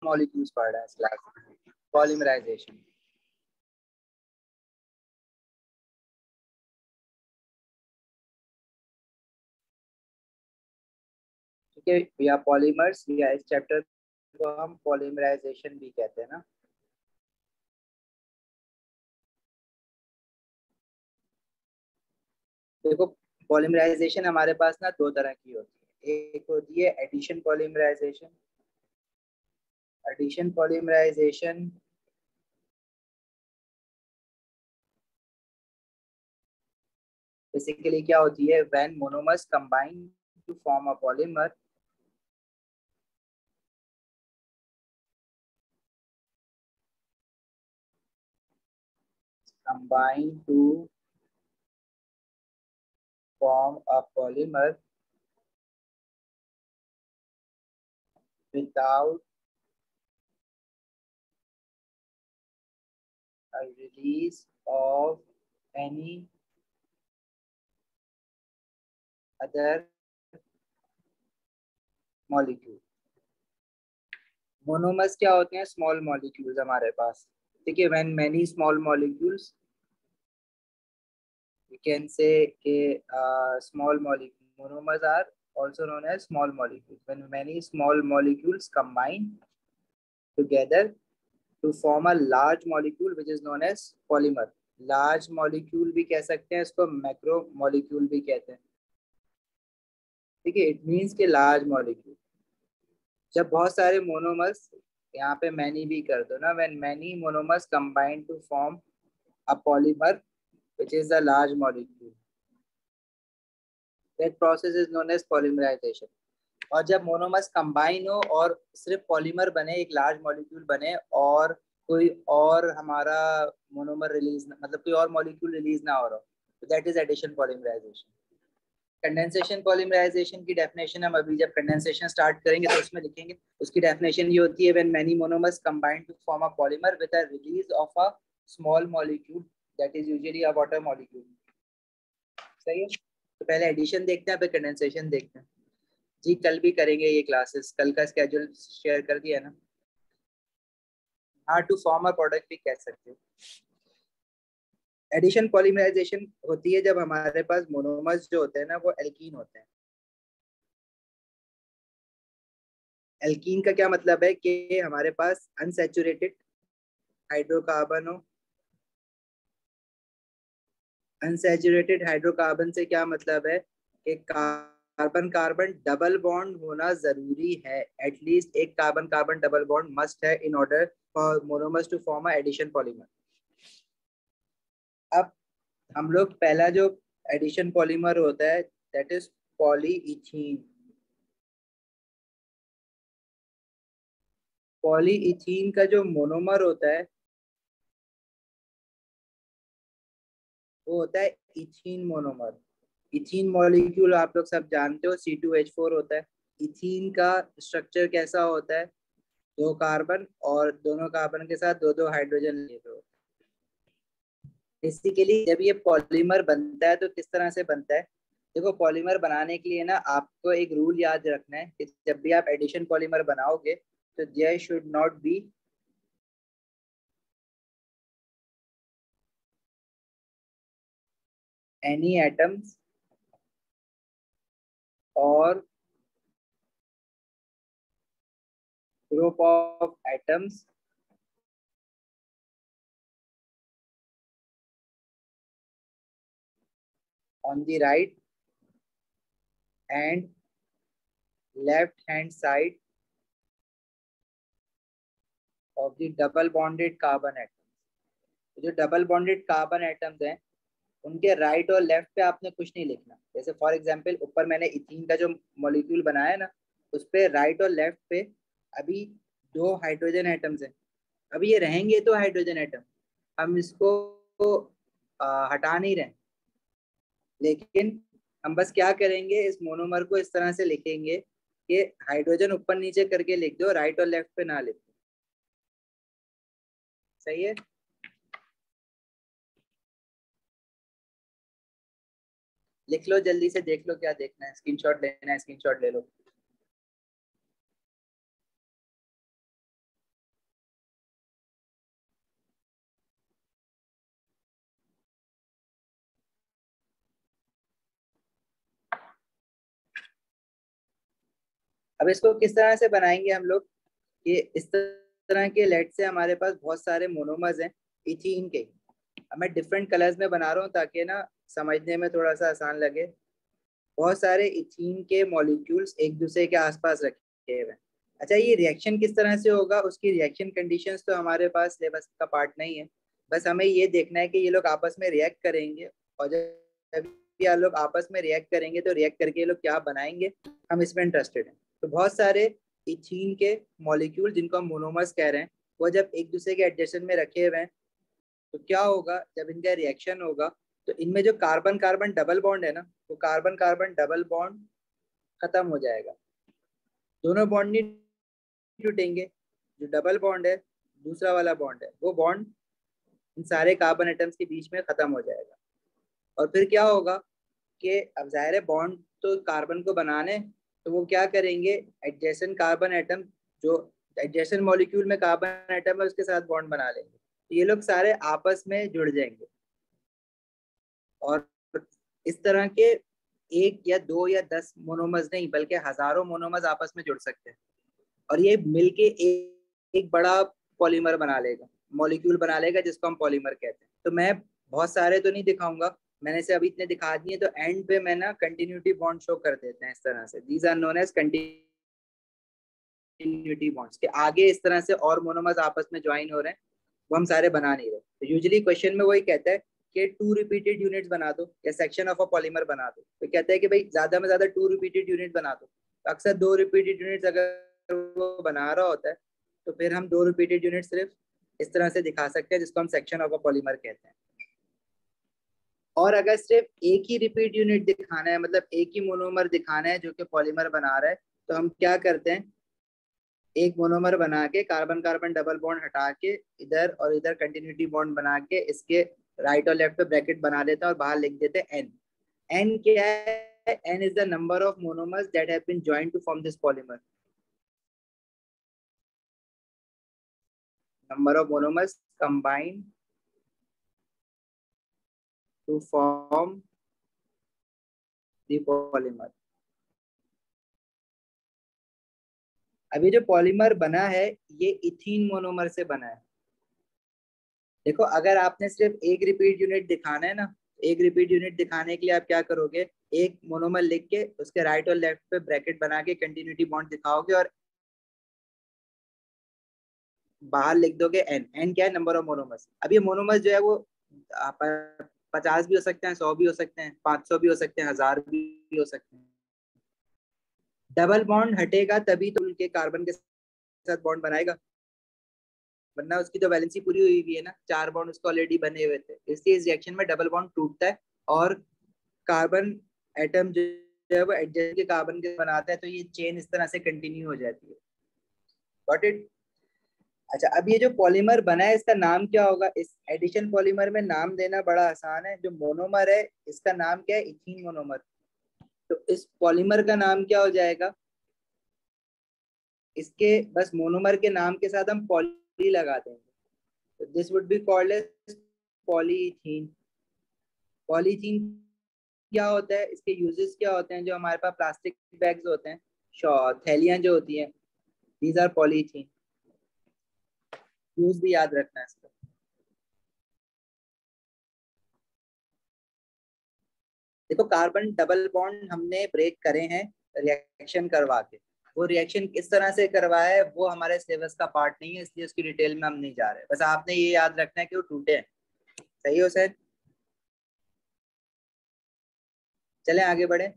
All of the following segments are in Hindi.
मॉलिक्यूल्स पढ़ रहे हैं इस क्लास में, पॉलीमराइजेशन। ठीक है, या पॉलीमर्स, या इस चैप्टर को हम पॉलीमराइजेशन भी कहते हैं ना। देखो, पॉलीमराइजेशन हमारे पास ना दो तरह की होती है। एक होती है addition polymerization. Addition polymerization basically क्या होती है, when monomers combine to form a polymer, combine to form a polymer without a release of any other molecule। Monomers क्या होते हैं, स्मॉल मॉलिक्यूल्स हमारे पास। ठीक है, when many small molecules, we can say कि small molecule monomers are also known as small molecules, when many small molecules combine together to form a large molecule which is known as polymer। Large molecule भी कह सकते हैं इसको, मैक्रो मॉलिक्यूल भी कहते हैं। ठीक है, इट मीन्स के लार्ज मॉलिक्यूल। जब बहुत सारे मोनोमर्स, यहाँ पे मैनी भी कर दो ना, when many monomers combine to form a polymer which is a large molecule, that process is known as polymerization. और जब मोनोमर्स कंबाइन हो और सिर्फ पॉलीमर बने, एक लार्ज मॉलिक्यूल बने, और कोई और हमारा मोनोमर रिलीज, मतलब कोई और मॉलिक्यूल रिलीज ना हो रहा, तो that is addition polymerization. Condensation polymerization की डेफिनेशन हम अभी जब कंडेंसेशन स्टार्ट करेंगे तो उसमें लिखेंगे। उसकी डेफिनेशन ये होती है, when many monomers combine to form a polymer with a release of a small molecule that is usually a water molecule. सही है, तो पहले एडिशन देखते हैं, फिर कंडेंसेशन देखते हैं। जी, कल भी करेंगे ये क्लासेस, कल का स्केड्यूल शेयर कर दिया ना। हाँ, टू फॉर्म अ प्रोडक्ट भी कह सकते हो। एडिशन पॉलीमराइजेशन होती है जब हमारे पास मोनोमर्स जो होते हैं ना वो एल्कीन होते हैं। एल्कीन का क्या मतलब है कि हमारे पास अनसैचुरेटेड हाइड्रोकार्बन हो। अनसैचुरेटेड हाइड्रोकार्बन से क्या मतलब है कि कार्बन कार्बन डबल बॉन्ड होना जरूरी है। एटलीस्ट एक carbon carbon double bond must है in order for monomers to form a addition polymer. अब हम लोग पहला जो एडिशन पॉलीमर होता है दैट इज पॉलीइथीन। पॉलीइथीन का जो मोनोमर होता है वो होता है इथीन मोनोमर। इथीन मॉलिक्यूल आप लोग सब जानते हो, C2H4 होता है। इथीन का स्ट्रक्चर कैसा होता है, दो कार्बन, और दोनों कार्बन के साथ दो दो हाइड्रोजन लिए हुए। बेसिकली जब ये पॉलीमर बनता है तो किस तरह से बनता है, देखो पॉलीमर बनाने के लिए ना आपको एक रूल याद रखना है कि जब भी आप एडिशन पॉलीमर बनाओगे तो there should not be any atoms और group of atoms on the right and left hand side of the double bonded carbon atoms। जो डबल बॉन्डेड कार्बन एटम्स हैं उनके राइट और लेफ्ट पे आपने कुछ नहीं लिखना। जैसे फॉर एग्जांपल ऊपर मैंने इथीन का जो मॉलिक्यूल बनाया है ना, उस पे राइट और लेफ्ट पे अभी दो हाइड्रोजन एटम्स हैं। अभी ये रहेंगे तो हाइड्रोजन एटम, हम इसको हटा नहीं रहे, लेकिन हम बस क्या करेंगे, इस मोनोमर को इस तरह से लिखेंगे कि हाइड्रोजन ऊपर नीचे करके लिख दो, राइट और लेफ्ट पे ना लिखो। सही है, लिख लो जल्दी से, देख लो क्या देखना है, स्क्रीनशॉट लेना है, स्क्रीनशॉट ले लो। अब इसको किस तरह से बनाएंगे हम लोग, कि इस तरह के लेट से हमारे पास बहुत सारे मोनोमर्स हैं इथीन के। अब मैं डिफरेंट कलर्स में बना रहा हूँ ताकि ना समझने में थोड़ा सा आसान लगे। बहुत सारे इथीन के मॉलिक्यूल्स एक दूसरे के आसपास रखे हुए हैं। अच्छा, ये रिएक्शन किस तरह से होगा, उसकी रिएक्शन कंडीशंस तो हमारे पास सिलेबस का पार्ट नहीं है। बस हमें ये देखना है कि ये लोग आपस में रिएक्ट करेंगे, और जब ये लोग आपस में रिएक्ट करेंगे तो रिएक्ट करके ये लोग क्या बनाएंगे, हम इसमें इंटरेस्टेड हैं। तो बहुत सारे इथीन के मॉलिक्यूल जिनको हम मोनोमर्स कह रहे हैं, वो जब एक दूसरे के एडजस्टन में रखे हुए हैं तो क्या होगा, जब इनका रिएक्शन होगा तो इनमें जो कार्बन कार्बन डबल बॉन्ड है ना, वो कार्बन कार्बन डबल बॉन्ड खत्म हो जाएगा। दोनों बॉन्ड नहीं टूटेंगे, जो डबल बॉन्ड है, दूसरा वाला बॉन्ड है, वो बॉन्ड इन सारे कार्बन एटम्स के बीच में खत्म हो जाएगा। और फिर क्या होगा कि अब जाहिर है बॉन्ड तो कार्बन को बनाने, तो वो क्या करेंगे, एडजेसेंट कार्बन एटम, जो एडजेसेंट मॉलिक्यूल में कार्बन एटम है उसके साथ बॉन्ड बना लेंगे, तो ये लोग सारे आपस में जुड़ जाएंगे। और इस तरह के एक या दो या 10 मोनोमर्स नहीं बल्कि हजारों मोनोमर्स आपस में जुड़ सकते हैं, और ये मिलके एक बड़ा पॉलीमर बना लेगा, मॉलिक्यूल बना लेगा, जिसको हम पॉलीमर कहते हैं। तो मैं बहुत सारे तो नहीं दिखाऊंगा, मैंने से अभी इतने दिखा दिए, तो एंड पे मैं ना कंटिन्यूटी बॉन्ड शो कर देते हैं इस तरह से। These are known as continuity bonds, के आगे इस तरह से और मोनोमर्स आपस में ज्वाइन हो रहे हैं, वो हम सारे बना नहीं रहे। तो यूजुअली क्वेश्चन में वही कहता है कि 2 रिपीटेड यूनिट्स बना दो या सेक्शन ऑफ अ पॉलीमर बना दो, तो कहता है कि भाई ज्यादा में ज्यादा 2 रिपीटेड यूनिट बना दो। तो अक्सर 2 रिपीटेड यूनिट्स अगर वो बना रहा होता है तो फिर हम 2 रिपीटेड यूनिट सिर्फ इस तरह से दिखा सकते हैं, जिसको हम सेक्शन ऑफ अ पॉलीमर कहते हैं। और अगर सिर्फ एक ही रिपीट यूनिट दिखाना है, मतलब एक ही मोनोमर दिखाना है जो कि पॉलीमर बना रहा है, तो हम क्या करते हैं, एक मोनोमर बना के कार्बन कार्बन डबल बॉन्ड हटा के इधर और इधर कंटिन्यूटी बॉन्ड बना के इसके राइट और लेफ्ट पे ब्रैकेट बना देते हैं और बाहर लिख देते हैं एन। एन क्या है, N is the number of monomers that have been joined to form this polymer. Number of monomers combined to form the polymer. अभी जो पॉलीमर बना है ये इथीन मोनोमर से बना है। देखो, अगर आपने सिर्फ एक रिपीट यूनिट दिखाना है ना, एक रिपीट यूनिट दिखाने के लिए आप क्या करोगे, एक मोनोमर लिख के उसके राइट और लेफ्ट पे ब्रैकेट बना के कंटिन्यूटी बॉन्ड दिखाओगे और बाहर लिख दोगे एन। एन क्या है, नंबर ऑफ मोनोमर्स। अब ये मोनोमर्स जो है वो 50 भी हो सकते हैं, 100 भी हो सकते हैं, 500 भी हो सकते हैं, 1000 भी हो सकते हैं। डबल बॉन्ड हटेगा तभी तो उनके कार्बन के साथ बॉन्ड बनाएगा, वरना उसकी तो वैलेंसी पूरी हुई हुई है ना, 4 बॉन्ड उसको ऑलरेडी बने हुए थे। इसलिए इस रिएक्शन में डबल बॉन्ड टूटता है और कार्बन एटम जो है वो एडजस्ट के कार्बन के बनाता है, तो ये चेन इस तरह से कंटिन्यू हो जाती है। Got it. अच्छा, अब ये जो पॉलीमर बना है इसका नाम क्या होगा, इस एडिशन पॉलीमर में नाम देना बड़ा आसान है। जो मोनोमर है इसका नाम क्या है, इथीन मोनोमर। तो इस पॉलीमर का नाम क्या हो जाएगा, इसके बस मोनोमर के नाम के साथ हम पॉली लगा देंगे, तो this would be called as polythene. Polythene क्या होता है, इसके यूजेस क्या होते हैं, जो हमारे पास प्लास्टिक बैग्स होते हैं, थैलियां जो होती हैं, दीज आर पॉलीथीन। यूज भी याद रखना है इसका। देखो, कार्बन डबल बॉन्ड हमने ब्रेक करे हैं रिएक्शन करवा के। वो रिएक्शन किस तरह से करवाया है वो हमारे सिलेबस का पार्ट नहीं है, इसलिए उसकी डिटेल में हम नहीं जा रहे। बस आपने ये याद रखना है कि वो टूटे हैं। सही हो सर, चलें आगे बढ़े।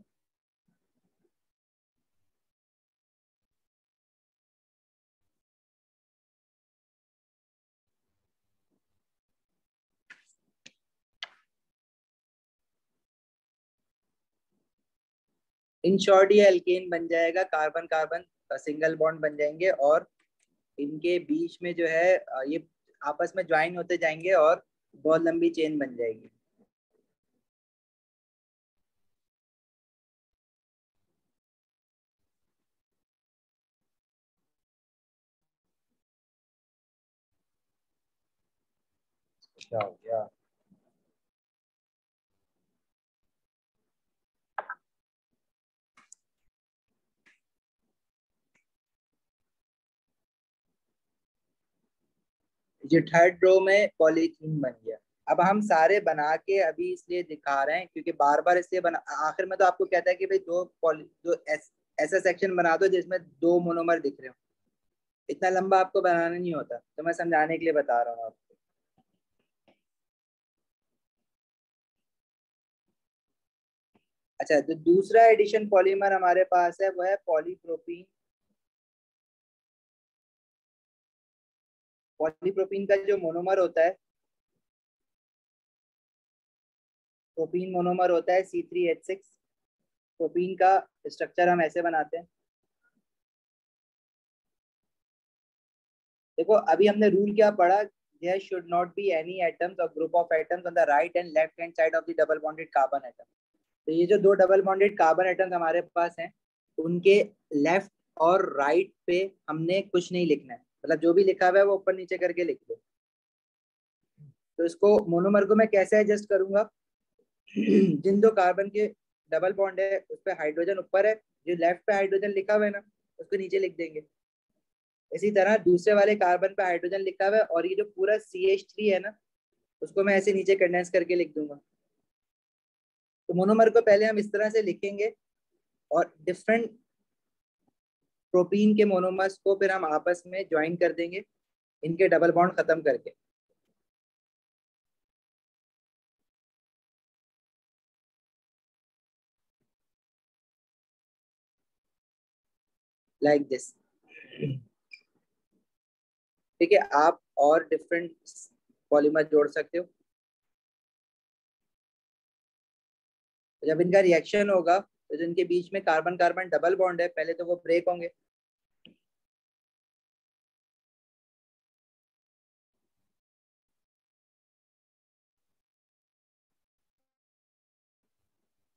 इन शॉर्ट ये एल्केन बन जाएगा, कार्बन कार्बन सिंगल बॉन्ड बन जाएंगे, और इनके बीच में जो है ये आपस में ज्वाइन होते जाएंगे और बहुत लंबी चेन बन जाएगी। क्या हो गया। ये थर्ड रो में पॉलीथीन बन गया। अब हम सारे बना के अभी इसलिए दिखा रहे हैं क्योंकि बार बार इसलिए बना, आखिर में तो आपको कहता है कि भाई ऐसा सेक्शन बना दो जिसमें दो मोनोमर दिख रहे हो। इतना लंबा आपको बनाना नहीं होता, तो मैं समझाने के लिए बता रहा हूँ आपको। अच्छा, तो दूसरा एडिशन पॉलीमर हमारे पास है वो है पॉलीप्रोपीन। पॉलीप्रोपीन का जो मोनोमर होता है, प्रोपीन मोनोमर होता है C3H6। प्रोपीन का स्ट्रक्चर हम ऐसे बनाते हैं। देखो अभी हमने रूल क्या पढ़ा, there should not be any atoms or group of atoms on the right and left hand side of the double bonded carbon atom। तो ये जो दो डबल बॉन्डेड कार्बन एटम्स हमारे पास हैं, उनके लेफ्ट और राइट पे हमने कुछ नहीं लिखना है, मतलब जो भी लिखा हुआ है वो ऊपर नीचे करके लिख दो। तो इसको मोनोमर को मैं कैसे एडजस्ट करूंगा, जिन दो कार्बन के डबल बॉन्ड है उस पर हाइड्रोजन ऊपर है, जो लेफ्ट पे हाइड्रोजन लिखा हुआ है ना उसको नीचे लिख देंगे। इसी तरह दूसरे वाले कार्बन पे हाइड्रोजन लिखा हुआ है और ये जो पूरा CH3 है ना उसको मैं ऐसे नीचे कंडेंस करके लिख दूंगा। तो मोनोमर को पहले हम इस तरह से लिखेंगे और डिफरेंट प्रोपीन के मोनोमर्स को फिर हम आपस में ज्वाइन कर देंगे इनके डबल बॉन्ड खत्म करके, लाइक दिस। ठीक है, आप और डिफरेंट पॉलीमर जोड़ सकते हो। जब इनका रिएक्शन होगा तो जिनके बीच में कार्बन कार्बन डबल बॉन्ड है पहले तो वो ब्रेक होंगे,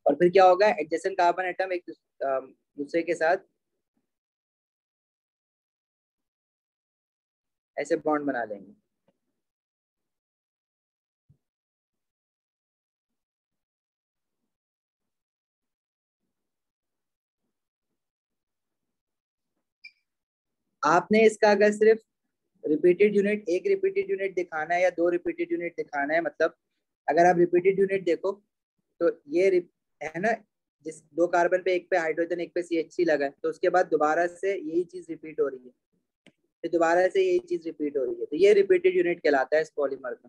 और फिर क्या होगा, एडजेसेंट कार्बन एटम एक दूसरे के साथ ऐसे बॉन्ड बना लेंगे। आपने इसका अगर सिर्फ रिपीटेड यूनिट, एक रिपीटेड यूनिट दिखाना है या दो रिपीटेड यूनिट दिखाना है, मतलब अगर आप रिपीटेड यूनिट देखो तो ये है ना, जिस दो कार्बन पे एक पे हाइड्रोजन एक पे CH3 लगा है, तो उसके बाद दोबारा से यही चीज रिपीट हो रही है, फिर दोबारा से यही चीज रिपीट हो रही है, तो ये रिपीटेड यूनिट कहलाता है इस पॉलीमर का।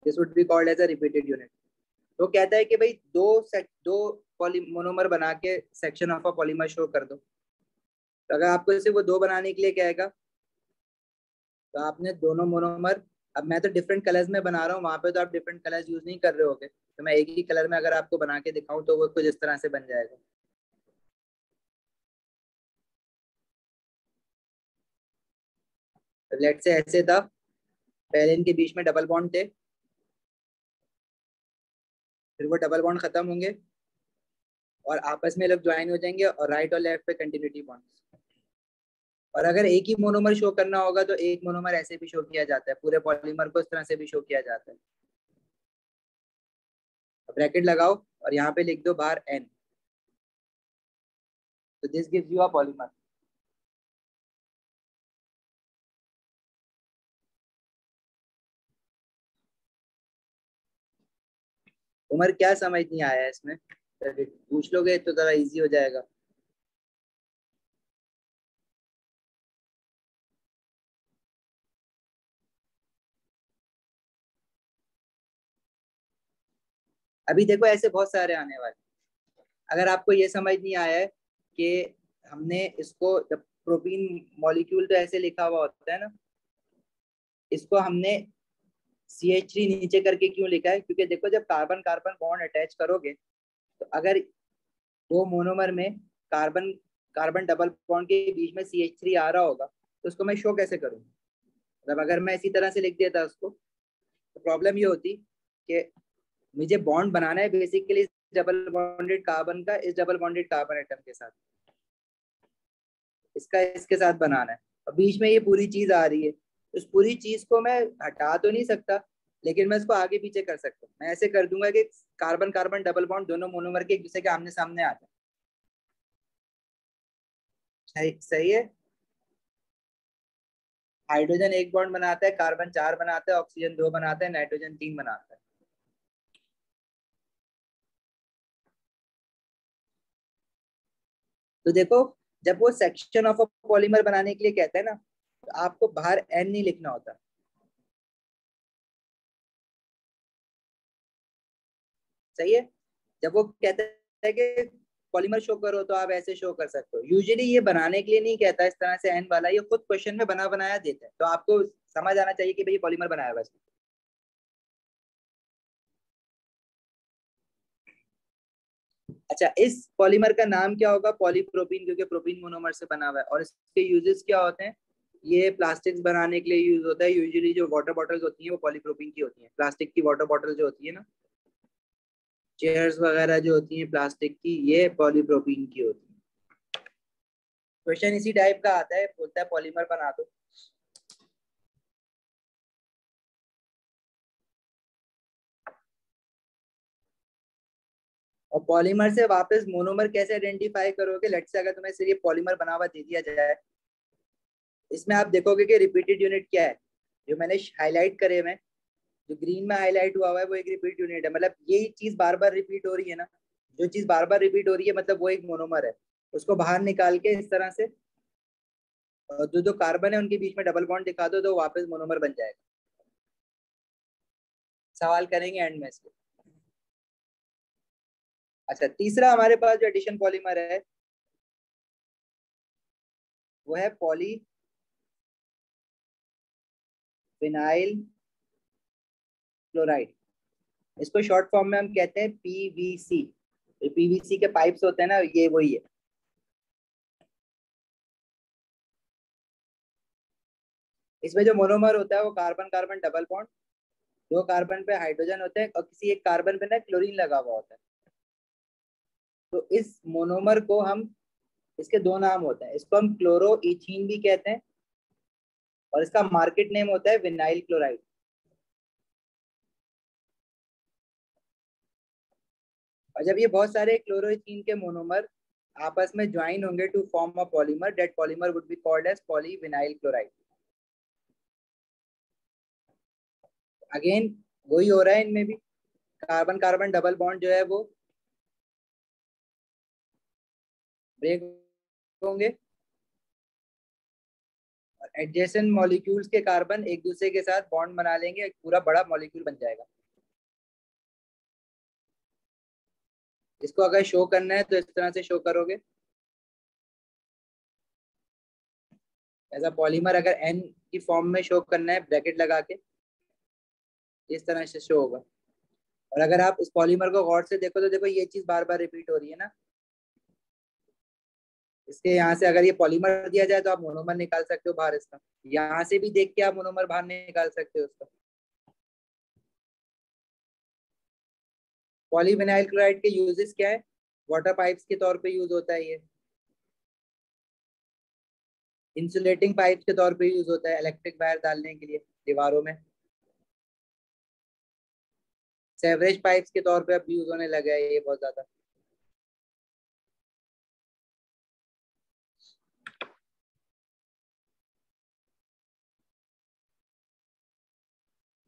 This would be called as a repeated unit. तो कहता है कि भाई दो पॉली मोनोमर बना के section of a polymer show कर दो। तो अगर आपको इसे वो दो बनाने के लिए कहेगा तो आपने दोनों मोनोमर, अब मैं तो डिफरेंट कलर्स में बना रहा हूँ, वहां पे तो आप डिफरेंट कलर्स यूज नहीं कर रहे होगे, तो मैं एक ही कलर में अगर आपको बना के दिखाऊं तो वो कुछ इस तरह से बन जाएगा। लेट से ऐसे था, पहले इनके बीच में डबल बॉन्ड थे, फिर वो डबल बॉन्ड खत्म होंगे और आपस में लोग ज्वाइन हो जाएंगे और राइट और लेफ्ट पे कंटिन्यूटी बॉन्ड। और अगर एक ही मोनोमर शो करना होगा तो एक मोनोमर ऐसे भी शो किया जाता है, पूरे पॉलीमर को इस तरह से भी शो किया जाता है। ब्रैकेट लगाओ और यहाँ पे लिख दो बाहर N, तो this gives you a polymer. Umar क्या समझ नहीं आया इसमें, पूछ लोगे तो जरा इजी हो जाएगा। अभी देखो ऐसे बहुत सारे आने वाले। अगर आपको ये समझ नहीं आया है कि हमने इसको, जब प्रोटीन मॉलिक्यूल तो ऐसे लिखा हुआ होता है ना, इसको हमने CH3 नीचे करके क्यों लिखा है, क्योंकि देखो जब कार्बन कार्बन बॉन्ड अटैच करोगे तो अगर दो मोनोमर में कार्बन कार्बन डबल बॉन्ड के बीच में CH3 आ रहा होगा तो उसको मैं शो कैसे करूँ। मतलब अगर मैं इसी तरह से लिख देता उसको तो प्रॉब्लम ये होती कि मुझे बॉन्ड बनाना है बेसिकली डबल बॉन्डेड कार्बन का इस डबल बॉन्डेड कार्बन एटम के साथ, इसका इसके साथ बनाना है, और बीच में ये पूरी चीज आ रही है, उस पूरी चीज को मैं हटा तो नहीं सकता, लेकिन मैं इसको आगे पीछे कर सकता हूँ। मैं ऐसे कर दूंगा कि कार्बन कार्बन डबल बॉन्ड दोनों मोनोमर के एक दूसरे के आमने सामने आ जाए। सही सही है। हाइड्रोजन एक बॉन्ड बनाता है, कार्बन 4 बनाता है, ऑक्सीजन 2 बनाता है, नाइट्रोजन 3 बनाता है। तो देखो, जब वो सेक्शन ऑफ अ पॉलीमर बनाने के लिए कहता है ना, तो आपको बाहर एन नहीं लिखना होता। सही है। जब वो कहता है कि पॉलीमर शो करो, तो आप ऐसे शो कर सकते हो। यूजुअली ये बनाने के लिए नहीं कहता इस तरह से एन वाला, ये खुद क्वेश्चन में बना बनाया देता है, तो आपको समझ आना चाहिए कि भाई पॉलीमर बनाया हुआ है। अच्छा, इस पॉलीमर का नाम क्या होगा? पॉलीप्रोपीन, क्योंकि प्रोपीन मोनोमर से बना हुआ है। और इसके यूजेस क्या होते हैं? ये प्लास्टिक्स बनाने के लिए यूज होता है। यूजुअली जो वाटर बॉटल्स होती हैं वो पॉलीप्रोपीन की होती हैं। प्लास्टिक की वाटर बॉटल जो होती है ना, चेयर्स वगैरह जो होती हैं प्लास्टिक की, ये पॉलीप्रोपीन की होती है। क्वेश्चन इसी टाइप का आता है, बोलता है पॉलीमर बना दो। और पॉलीमर से वापस मोनोमर कैसे आइडेंटिफाई करोगे? लेट्स से अगर तुम्हें सिर्फ पॉलीमर बना हुआ दे दिया जाए, इसमें आप देखोगे कि रिपीटेड यूनिट क्या है। जो मैंने हाईलाइट करे हुए, जो ग्रीन में हाईलाइट हुआ हुआ है, वो एक रिपीट यूनिट है। मतलब यही चीज बार बार रिपीट हो रही है ना, जो चीज बार बार रिपीट हो रही है मतलब वो एक मोनोमर है। उसको बाहर निकाल के इस तरह से जो जो कार्बन है उनके बीच में डबल बॉन्ड दिखा दो, तो वापस मोनोमर बन जाएगा। सवाल करेंगे एंड में इसको। अच्छा, तीसरा हमारे पास जो एडिशन पॉलीमर है वो है पॉली विनाइल क्लोराइड। इसको शॉर्ट फॉर्म में हम कहते हैं पीवीसी। पीवीसी के पाइप्स होते हैं ना, ये वही है। इसमें जो मोनोमर होता है वो कार्बन कार्बन डबल बॉन्ड, दो कार्बन पे हाइड्रोजन होते हैं और किसी एक कार्बन पे ना क्लोरीन लगा हुआ होता है। तो इस मोनोमर को हम, इसके दो नाम होते हैं, इसको हम क्लोरो इथीन भी कहते हैं और इसका मार्केट नेम होता है विनाइल क्लोराइड। और जब ये बहुत सारे क्लोरो इथीन के मोनोमर आपस में ज्वाइन होंगे to form a polymer, that polymer would be called as polyvinyl chloride. Again वही हो रहा है इनमें भी, कार्बन कार्बन डबल बॉन्ड जो है वो ब्रेक होंगे और एडजेसेंट मॉलिक्यूल्स के कार्बन एक दूसरे के साथ बॉन्ड बना लेंगे, एक पूरा बड़ा मॉलिक्यूल बन जाएगा। इसको अगर शो करना है तो इस तरह से शो करोगे। ऐसा पॉलीमर अगर एन की फॉर्म में शो करना है ब्रैकेट लगा के, इस तरह से शो होगा। और अगर आप इस पॉलीमर को गौर से देखो तो देखो ये चीज बार बार रिपीट हो रही है ना। इसके यहाँ से अगर ये पॉलीमर दिया जाए तो आप मोनोमर निकाल सकते हो बाहर इसका। यहाँ से भी देख के आप मोनोमर बाहर निकाल सकते हो उसका। पॉलीविनाइल क्लोराइड के यूजेस क्या है? वाटर पाइप्स के तौर पे यूज होता है ये, इंसुलेटिंग पाइप्स के तौर पे यूज होता है, इलेक्ट्रिक वायर डालने के लिए दीवारों में, सेवरेज पाइप्स के तौर पे अब यूज होने लगा है ये बहुत ज्यादा।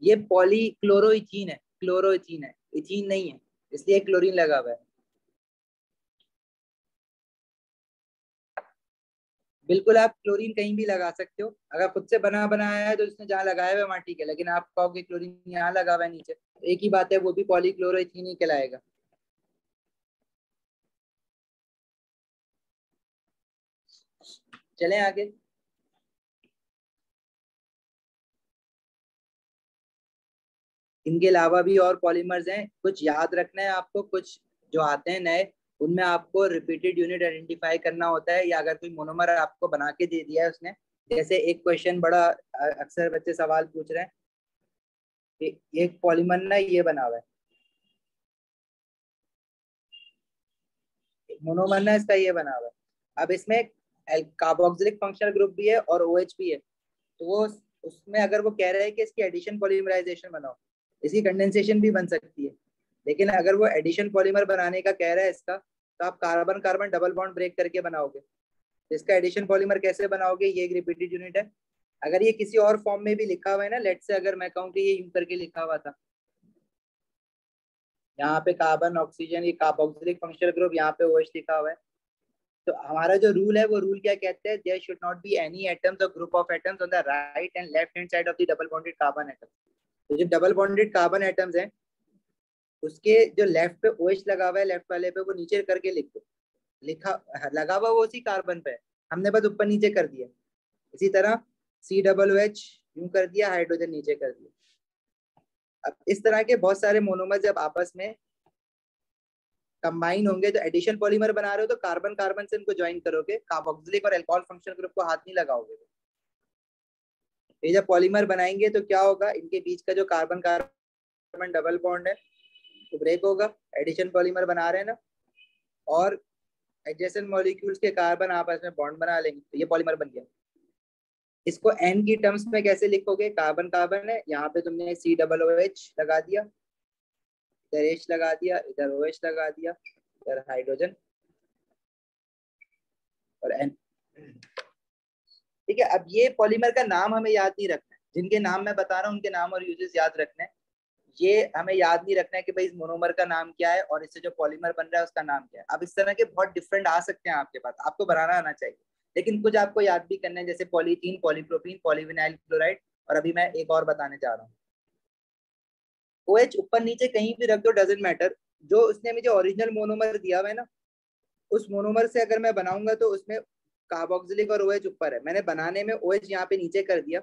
ये पॉलीक्लोरोइथीन है, क्लोरोइथीन है, इथीन नहीं है, इसलिए क्लोरीन लगा हुआ है। बिल्कुल, आप क्लोरीन कहीं भी लगा सकते हो। अगर खुद से बना बनाया है तो उसने जहाँ लगाया हुआ है वहाँ ठीक है, लेकिन आप कहोगे क्लोरीन यहाँ लगा हुआ है नीचे, तो एक ही बात है, वो भी पॉलीक्लोरोइथीन ही कहलाएगा। चलें आगे। इनके अलावा भी और पॉलीमर्स हैं, कुछ याद रखना है आपको, कुछ जो आते हैं नए, उनमें आपको रिपीटेड यूनिट आइडेंटिफाई करना होता है, या अगर कोई मोनोमर आपको बना के दे दिया है उसने। जैसे एक क्वेश्चन बड़ा अक्सर बच्चे सवाल पूछ रहे हैं कि एक पॉलीमर ना ये बना हुआ है, मोनोमर ना इसका ये बना हुआ है। अब इसमें कार्बोक्सिलिक फंक्शनल ग्रुप भी है और OH भी है। तो वो उसमें अगर वो कह रहे हैं कि इसकी एडिशन पॉलीमराइजेशन बनाओ, इसकी कंडेंसेशन भी बन सकती है। लेकिन अगर वो एडिशन पॉलीमर बनाने का कह रहा है इसका, तो आप carbon carbon double bond break करके बनाओगे। तो इसका एडिशन पॉलीमर कैसे बनाओगे? ये एक रिपीटेड यूनिट है। अगर ये किसी और फॉर्म में भी लिखा हुआ है ना, लेट से अगर मैं कहूँ कि ये यूं करके लिखा हुआ था, यहाँ पे कार्बन ऑक्सीजन, ये कार्बोक्सिलिक फंक्शनल ग्रुप, यहाँ पे OH लिखा हुआ है, तो हमारा जो रूल है वो रूल क्या कहते हैं, there should not be any atoms और group of atoms on the right and left hand side of the double bonded carbon atom. तो जो डबल बॉन्डेड कार्बन एटम्स हैं उसके जो लेफ्ट पे OH लगा हुआ है, लेफ्ट वाले पे वो नीचे करके लिख दो, लिखा लगा हुआ वो उसी कार्बन पे है, हमने बस ऊपर नीचे कर दिया। इसी तरह COOH यूं कर दिया, हाइड्रोजन नीचे कर दिया। अब इस तरह के बहुत सारे मोनोमर जब आपस में कंबाइन होंगे तो एडिशन पॉलीमर बना रहे हो तो कार्बन कार्बन से इनको ज्वाइन करोगे, कार्बोक्सिलिक और अल्कोहल फंक्शनल ग्रुप को हाथ नहीं लगाओगे। ये जब पॉलीमर बनाएंगे तो क्या होगा, इनके बीच का जो कार्बन कार्बन डबल बॉन्ड है तो ब्रेक होगा, एडिशन पॉलीमर बना रहे हैं ना, और एडजेसेंट मॉलिक्यूल्स के कार्बन आपस में बॉन्ड बना लेंगे, तो ये पॉलीमर बन गया। इसको N की टर्म्स में कैसे लिखोगे, कार्बन कार्बन है, यहाँ पे तुमने COOH लगा दिया, इधर H लगा दिया, इधर OH लगा दिया, इधर हाइड्रोजन और N। ठीक है, अब ये पॉलीमर का नाम हमें याद नहीं रखना है, जिनके नाम मैं बता रहा हूँ उनके नाम और यूजेस याद रखना है। ये हमें याद नहीं रखना है कि भाई इस मोनोमर का नाम क्या है और इससे जो पॉलीमर बन रहा है उसका नाम क्या है। अब इस तरह के बहुत डिफरेंट आ सकते हैं आपके पास, आपको बनाना आना चाहिए, लेकिन कुछ आपको याद भी करना है, जैसे पॉलीथीन, पॉलीप्रोपीन, पॉलीविनाइल क्लोराइड, और अभी मैं एक और बताने जा रहा हूँ। OH ऊपर नीचे कहीं भी रख दो, डजेंट मैटर, जो उसने मुझे ओरिजिनल मोनोमर दिया हुआ है ना, उस मोनोमर से अगर मैं बनाऊंगा तो उसमें कार्बोक्सिलिक और OH ऊपर है, मैंने बनाने में OH यहाँ पे नीचे कर दिया,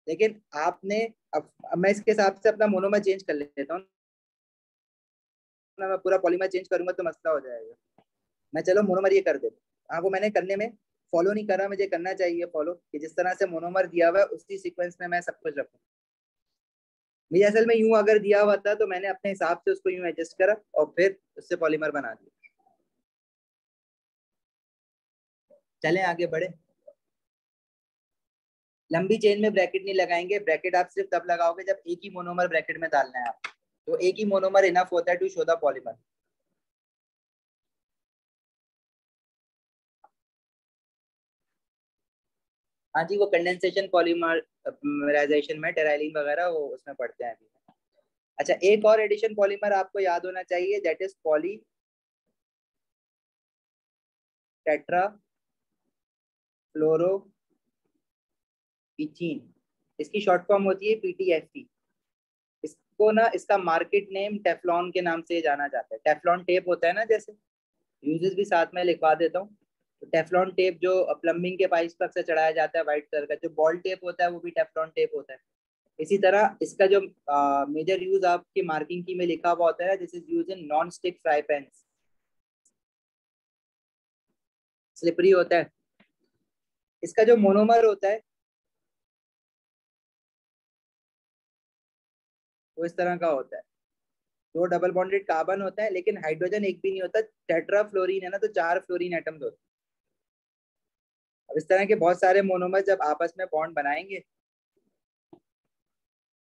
लेकिन आपने अब मैं इसके हिसाब से अपना मोनोमर चेंज कर लेता हूँ ना, मैं पूरा पॉलीमर चेंज करूंगा तो मसला हो जाएगा। मैं चलो मोनोमर ये कर देता, हाँ वो मैंने करने में फॉलो नहीं करा, मुझे करना चाहिए फॉलो, कि जिस तरह से मोनोमर दिया हुआ है उसी सीक्वेंस में मैं सब कुछ रखूँ। मुझे असल में यूं अगर दिया हुआ था तो मैंने अपने हिसाब से उसको यूं एडजस्ट करा और फिर उससे पॉलीमर बना दिया। चलें आगे बढ़े। लंबी चेन में ब्रैकेट नहीं लगाएंगे, ब्रैकेट आप सिर्फ तब लगाओगे जब एक ही मोनोमर ब्रैकेट में डालना है आप, तो एक ही मोनोमर इनफ होता है टू शो द पॉलीमर। हाँ जी, वो कंडेंसेशन पॉलीमराइजेशन में टेराइलिन वगैरह वो उसमें पढ़ते हैं अभी। अच्छा, एक और एडिशन पॉलीमर आपको याद होना चाहिए, that is poly tetra fluoro ethene, इसकी शॉर्ट फॉर्म होती है PTFE। इसको ना, इसका मार्केट नेम टेफ्लॉन के नाम से जाना जाता है, टेफ्लॉन टेप होता है ना, जैसे यूजेस भी साथ में लिखवा देता हूँ। तो टेफ्लॉन टेप जो प्लम्बिंग के पाइप पर से चढ़ाया जाता है, व्हाइट कलर का, जो बॉल टेप होता है वो भी टेफ्लॉन टेप होता है। इसी तरह इसका जो मेजर यूज आपकी मार्किंग की में लिखा हुआ होता है, this is use in non stick fry pans, slippery होता है। इसका जो मोनोमर होता है वो इस तरह का होता है, दो डबल बॉन्डेड कार्बन होता है, लेकिन हाइड्रोजन एक भी नहीं होता, टेट्रा फ्लोरीन है ना, तो 4 फ्लोरीन एटम्स होते हैं। अब इस तरह के बहुत सारे मोनोमर जब आपस में बॉन्ड बनाएंगे,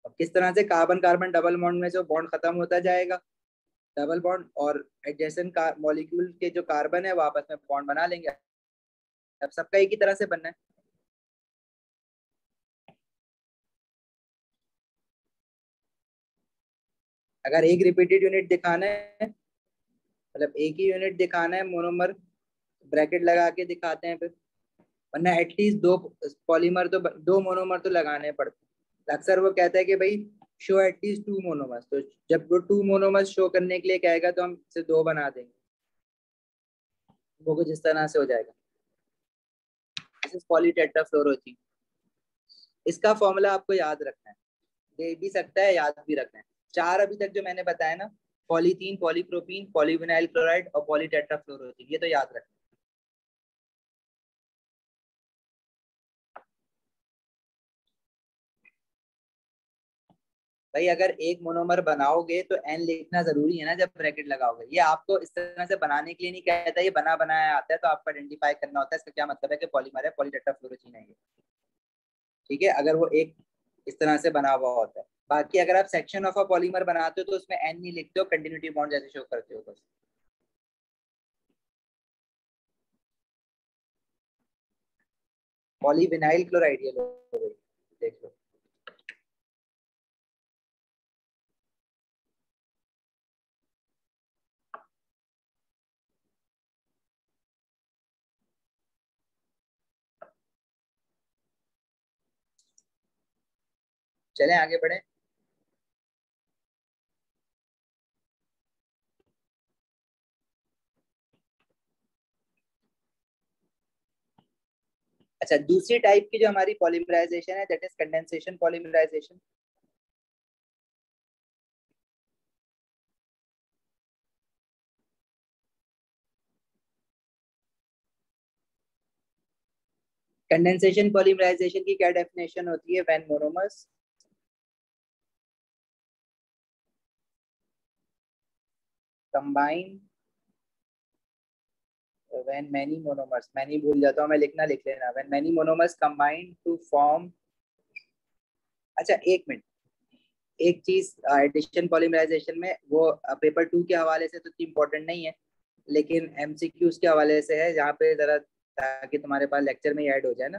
अब किस तरह से कार्बन कार्बन डबल बॉन्ड में से बॉन्ड खत्म होता जाएगा, डबल बॉन्ड और एडजेसेंट मॉलिक्यूल के जो कार्बन है वो आपस में बॉन्ड बना लेंगे। अब सबका एक ही तरह से बनना है। अगर एक रिपीटेड यूनिट दिखाना है, मतलब एक ही यूनिट दिखाना है मोनोमर, ब्रैकेट लगा के दिखाते हैं फिर, वरना एटलीस्ट दो पॉलीमर तो, दो मोनोमर तो लगाने पड़ते हैं। अक्सर वो कहता है कि भाई शो एटलीस्ट 2 मोनोमर्स, तो जब वो 2 मोनोमर्स शो करने के लिए कहेगा तो हम इसे 2 बना देंगे, वो कुछ इस तरह से हो जाएगा। This is polytetrafluoroethene. इसका फॉर्मूला आपको याद रखना है, दे भी सकता है याद भी रखना है। 4 अभी तक जो मैंने बताया ना, पॉलीथीन, पॉलीप्रोपीन, पॉलीविनाइल क्लोराइड और पॉलीटेट्राफ्लोरोथीन, ये तो याद रखना है। भाई अगर एक मोनोमर बनाओगे तो एन लिखना जरूरी है ना जब ब्रैकेट लगाओगे, ये आपको इस तरह से बनाने के लिए नहीं कहता, ये बना बनाया आता है, तो आपको आइडेंटिफाई करना होता है इसका क्या मतलब है कि पॉलीमर है, पॉलीटेट्राफ्लोरोथीन है ये। ठीक है, अगर वो एक इस तरह से बना हुआ होता है। बाकी अगर आप सेक्शन ऑफ अ पॉलीमर बनाते हो तो उसमें एन नहीं लिखते हो, कंटिन्यूटी बॉन्ड जैसे शो करते हो बस। पॉलीविनाइल क्लोराइड ये लो भाई, देख लो। चलें आगे बढ़े। अच्छा, दूसरी टाइप की जो हमारी पॉलीमराइजेशन है that is condensation polymerization. Condensation polymerization की क्या डेफिनेशन होती है? When monomers combine, when many monomers, many भूल जाता हूँ मैं, लिखना लिख लेना। When many monomers combine to form. अच्छा एक मिनट, एक चीज एडिशन पॉलीमराइजेशन में वो पेपर 2 के हवाले से तो इतनी इंपॉर्टेंट नहीं है, लेकिन एमसीक्यूज के हवाले से है, जहाँ पे जरा ताकि तुम्हारे पास लेक्चर में ही ऐड हो जाए ना।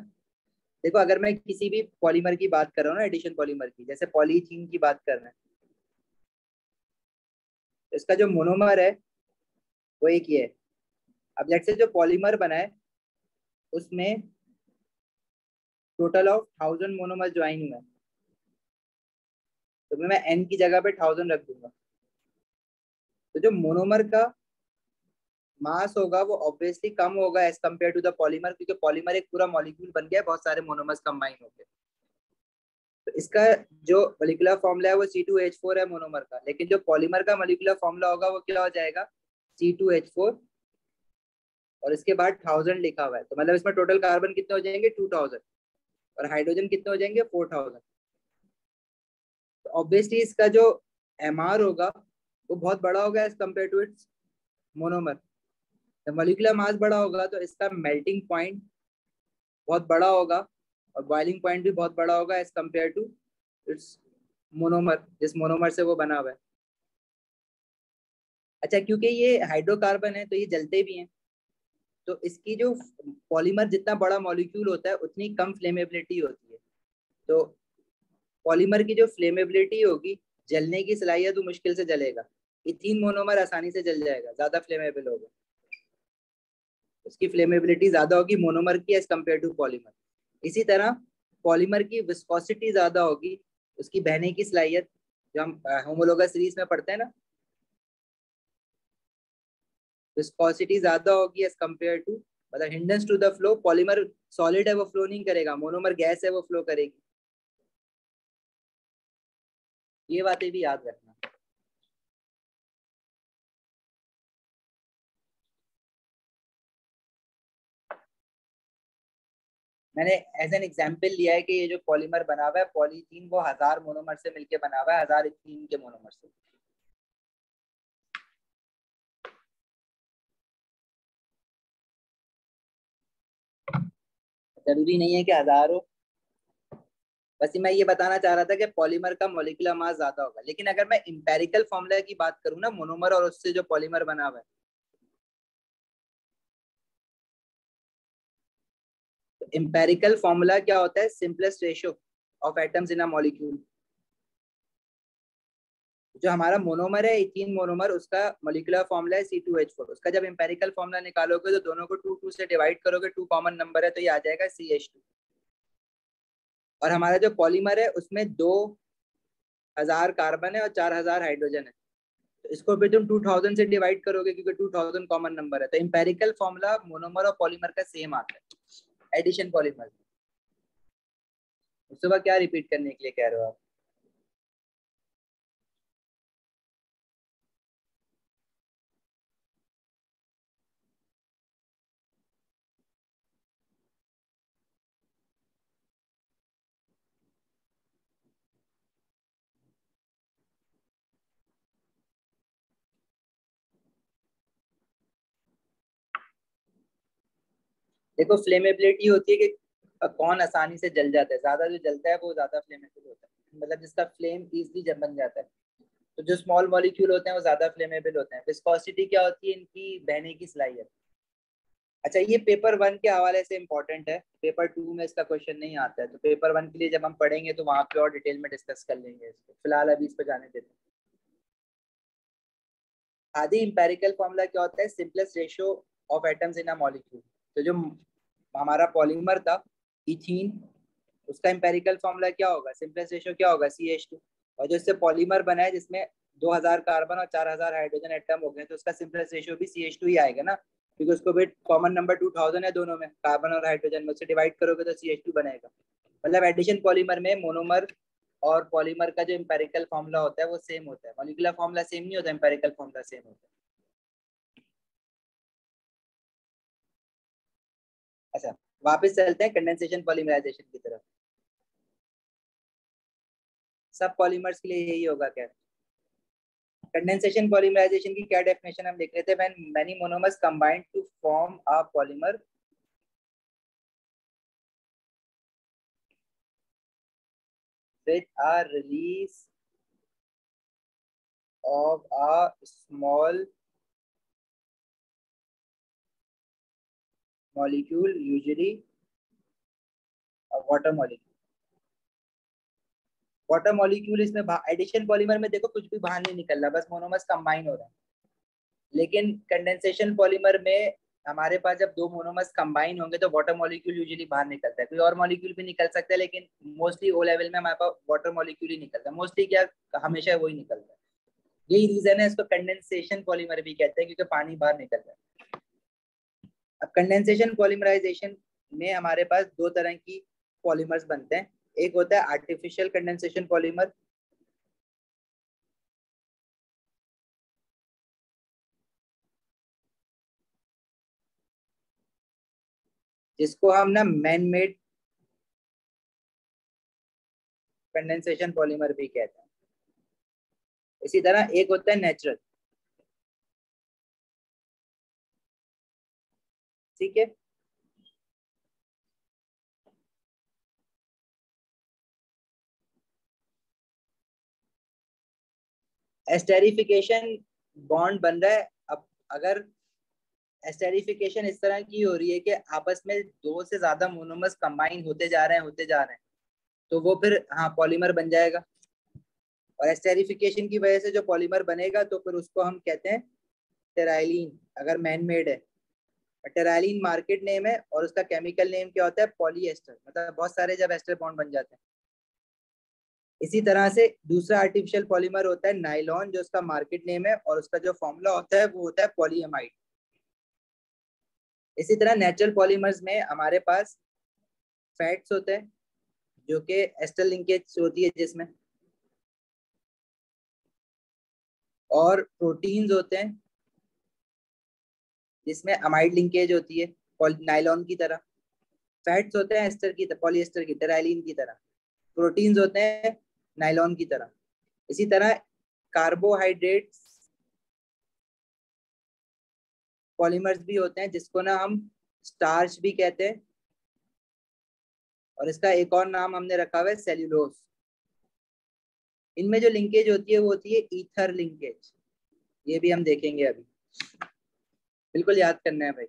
देखो अगर मैं किसी भी पॉलीमर की बात कर रहा हूँ ना, एडिशन पॉलीमर की, जैसे पॉलीथीन की बात कर रहे हैं, तो इसका जो मोनोमर है वो एक ही है। अब लेट्स से जो पॉलीमर बना है उसमें टोटल ऑफ 1000 मोनोमर ज्वाइन हुए हैं, तो मैं एन की जगह पे 1000 रख दूंगा। तो जो मोनोमर का मास होगा वो ऑब्वियसली कम होगा as compare to the polymer, क्योंकि पॉलीमर एक पूरा मॉलिक्यूल बन गया है बहुत सारे मोनोमर्स कंबाइन हो गए। तो इसका जो मोलिकुलर फॉर्मूला है वो C2H4 है मोनोमर का, लेकिन जो पॉलीमर का मोलिकुलर फॉर्मूला होगा वो क्या हो जाएगा? C2H4 और इसके बाद 1000 लिखा हुआ है, तो मतलब इसमें टोटल कार्बन कितने हो जाएंगे? 2000, और हाइड्रोजन कितने हो जाएंगे? 4000। तो ऑब्वियसली इसका जो MR होगा वो बहुत बड़ा होगा as compare to its monomer. जब मोलिकुलर मास बड़ा होगा तो इसका मेल्टिंग पॉइंट बहुत बड़ा होगा और बॉइलिंग पॉइंट भी बहुत बड़ा होगा as compare to its monomer, जिस मोनोमर से वो बना हुआ है। अच्छा, क्योंकि ये हाइड्रोकार्बन है तो ये जलते भी हैं, तो इसकी जो पॉलीमर जितना बड़ा मॉलिक्यूल होता है उतनी कम फ्लेमेबिलिटी होती है। तो पॉलीमर की जो फ्लेमेबिलिटी होगी, जलने की सलाहियत, वो मुश्किल से जलेगा। इथीन मोनोमर आसानी से जल जाएगा, ज्यादा फ्लेमेबल होगा, उसकी फ्लेमेबिलिटी ज्यादा होगी मोनोमर की एज कम्पेयर टू पॉलीमर। इसी तरह पॉलीमर की विस्कोसिटी ज्यादा होगी, उसकी बहने की सलाहियत, जो हम होमोलोगस सीरीज में पढ़ते हैं ना, विस्कोसिटी ज्यादा होगी एज कम्पेयर टू, मतलब hindrance to the flow. Polymer solid है वो फ्लो नहीं करेगा, मोनोमर गैस है वो फ्लो करेगी। ये बातें भी याद रखना। मैंने एज एन एग्जाम्पल लिया है कि ये जो पॉलीमर बना हुआ है पॉलीथीन, वो 1000 मोनोमर से मिलकर बना हुआ है, 1000 इथीन के मोनोमर से। जरूरी नहीं है कि 1000 हो, बस मैं ये बताना चाह रहा था कि पॉलीमर का मॉलिक्यूलर मास ज्यादा होगा। लेकिन अगर मैं इंपेरिकल फॉर्मूला की बात करूँ ना, मोनोमर और उससे जो पॉलीमर बना हुआ है, तो इंपेरिकल फॉर्मूला क्या होता है? Simplest ratio of atoms in a molecule. जो हमारा मोनोमर है इथीन मोनोमर, उसका मोलिकुलर फॉर्मूला है C2H4। उसका जब इंपेरिकल फॉर्मूला निकालोगे तो दोनों को 2 2 से डिवाइड करोगे, 2 कॉमन नंबर है तो ये आ जाएगा CH2। और हमारा जो पॉलीमर है उसमें 2000 कार्बन है और 4000 हाइड्रोजन है, तो इसको भी तुम 2000 से डिवाइड करोगे क्योंकि 2000 कॉमन नंबर है। तो इंपेरिकल फॉर्मूला मोनोमर और पॉलीमर का सेम आता है एडिशन पॉलीमर। उसके बाद क्या रिपीट करने के लिए कह रहे हो आप? देखो फ्लेमेबिलिटी होती है कि कौन आसानी से जल जाता है, ज्यादा जो जलता है वो ज्यादा फ्लेमेबल होता है, मतलब जिसका फ्लेम इजीली जब बन जाता है। तो जो स्मॉल मॉलिक्यूल होते हैं वो ज्यादा फ्लेमेबल होते हैं। विस्कोसिटी क्या होती है? इनकी बहने की सलाहियत। अच्छा, ये पेपर 1 के हवाले से इम्पोर्टेंट है, पेपर 2 में इसका क्वेश्चन नहीं आता है, तो पेपर 1 के लिए जब हम पढ़ेंगे तो वहां पे और डिटेल में डिस्कस कर लेंगे इसको, फिलहाल अभी इस पे जाने देते हैं। आदि इंपेरिकल फॉर्मूला क्या होता है? Simplest ratio of atoms in a molecule. तो जो हमारा पॉलीमर था इथीन, उसका इंपेरिकल फॉर्मूला क्या होगा? सिंपलेस्ट रेशियो क्या होगा? CH2। और जो इससे पॉलीमर बना है जिसमें 2000 कार्बन और 4000 हाइड्रोजन एटम हो गए, तो उसका सिंपलेस्ट रेशियो भी CH2 ही आएगा ना, क्योंकि उसको भी कॉमन नंबर 2000 है दोनों में, कार्बन और हाइड्रोजन में, उससे डिवाइड करोगे तो CH2 बनेगा। मतलब एडिशन पॉलीमर में मोनोमर और पॉलीमर का जो इंपेरिकल फॉर्मूला होता है वो सेम होता है, मॉलिक्यूलर फॉर्मूला सेम नहीं होता, इंपेरिकल फॉर्मूला सेम होता है। अच्छा, वापस चलते हैं कंडेंसेशन पॉलीमराइजेशन की तरफ। सब पॉलीमर्स के लिए यही होगा क्या? कंडेंसेशन पॉलीमराइजेशन की क्या डेफिनेशन हम लिख रहे थे? When many monomers combine to form a polymer with a release of a small molecule, usually a water molecule. Water molecule इसमें एडिशन पॉलीमर में देखो कुछ भी बाहर नहीं निकल रहा, बस मोनोमर्स कंबाइन हो रहा है। लेकिन कंडेंसेशन पॉलीमर में हमारे पास जब दो मोनोमर्स कंबाइन होंगे तो वाटर मॉलिक्यूल यूजुअली बाहर निकलता है, कोई और मॉलिक्यूल भी निकल सकता है, लेकिन मोस्टली ओ लेवल में हमारे पास वाटर मॉलिक्यूल ही निकलता है, मोस्टली क्या, हमेशा वही निकलता है। यही रीजन है इसको कंडेंसेशन पॉलीमर भी कहते हैं, क्योंकि पानी बाहर निकल रहा है। अब कंडेंसेशन पॉलीमराइजेशन में हमारे पास दो तरह की पॉलीमर्स बनते हैं। एक होता है आर्टिफिशियल कंडेंसेशन पॉलीमर, जिसको हम ना मैन मेड कंडेंसेशन पॉलीमर भी कहते हैं। इसी तरह एक होता है नेचुरल। ठीक है, एस्टेरिफिकेशन बॉन्ड बन रहा है। अब अगर एस्टेरिफिकेशन इस तरह की हो रही है कि आपस में दो से ज्यादा मोनोमर्स कंबाइन होते जा रहे हैं, तो वो फिर हाँ पॉलीमर बन जाएगा। और एस्टेरिफिकेशन की वजह से जो पॉलीमर बनेगा तो फिर उसको हम कहते हैं टेराइलिन, अगर मैन मेड है। टेराइलिन मार्केट नेम है और उसका केमिकल नेम क्या होता है? पॉलीएस्टर, मतलब बहुत सारे जब एस्टर बॉन्ड बन जाते हैं। इसी तरह से दूसरा आर्टिफिशियल पॉलीमर होता है नाइलॉन, जो उसका मार्केट नेम है और उसका जो फॉर्मूला होता है वो होता है पॉलीएमाइड। इसी तरह नेचुरल पॉलीमर्स में हमारे पास फैट्स होते हैं जो कि एस्टर लिंकेज होती है जिसमें, और प्रोटीन्स होते हैं जिसमें अमाइड लिंकेज होती है नाइलॉन की तरह। फैट्स होते हैं एस्टर की, पॉलीएस्टर की, टेराइलिन की तरह। प्रोटीन्स होते हैं नाइलॉन की तरह। इसी तरह कार्बोहाइड्रेट्स पॉलीमर्स भी होते हैं जिसको ना हम स्टार्च भी कहते हैं, और इसका एक और नाम हमने रखा हुआ है सेल्यूलोज। इनमें जो लिंकेज होती है वो होती है ईथर लिंकेज, ये भी हम देखेंगे अभी, बिल्कुल याद करना है भाई।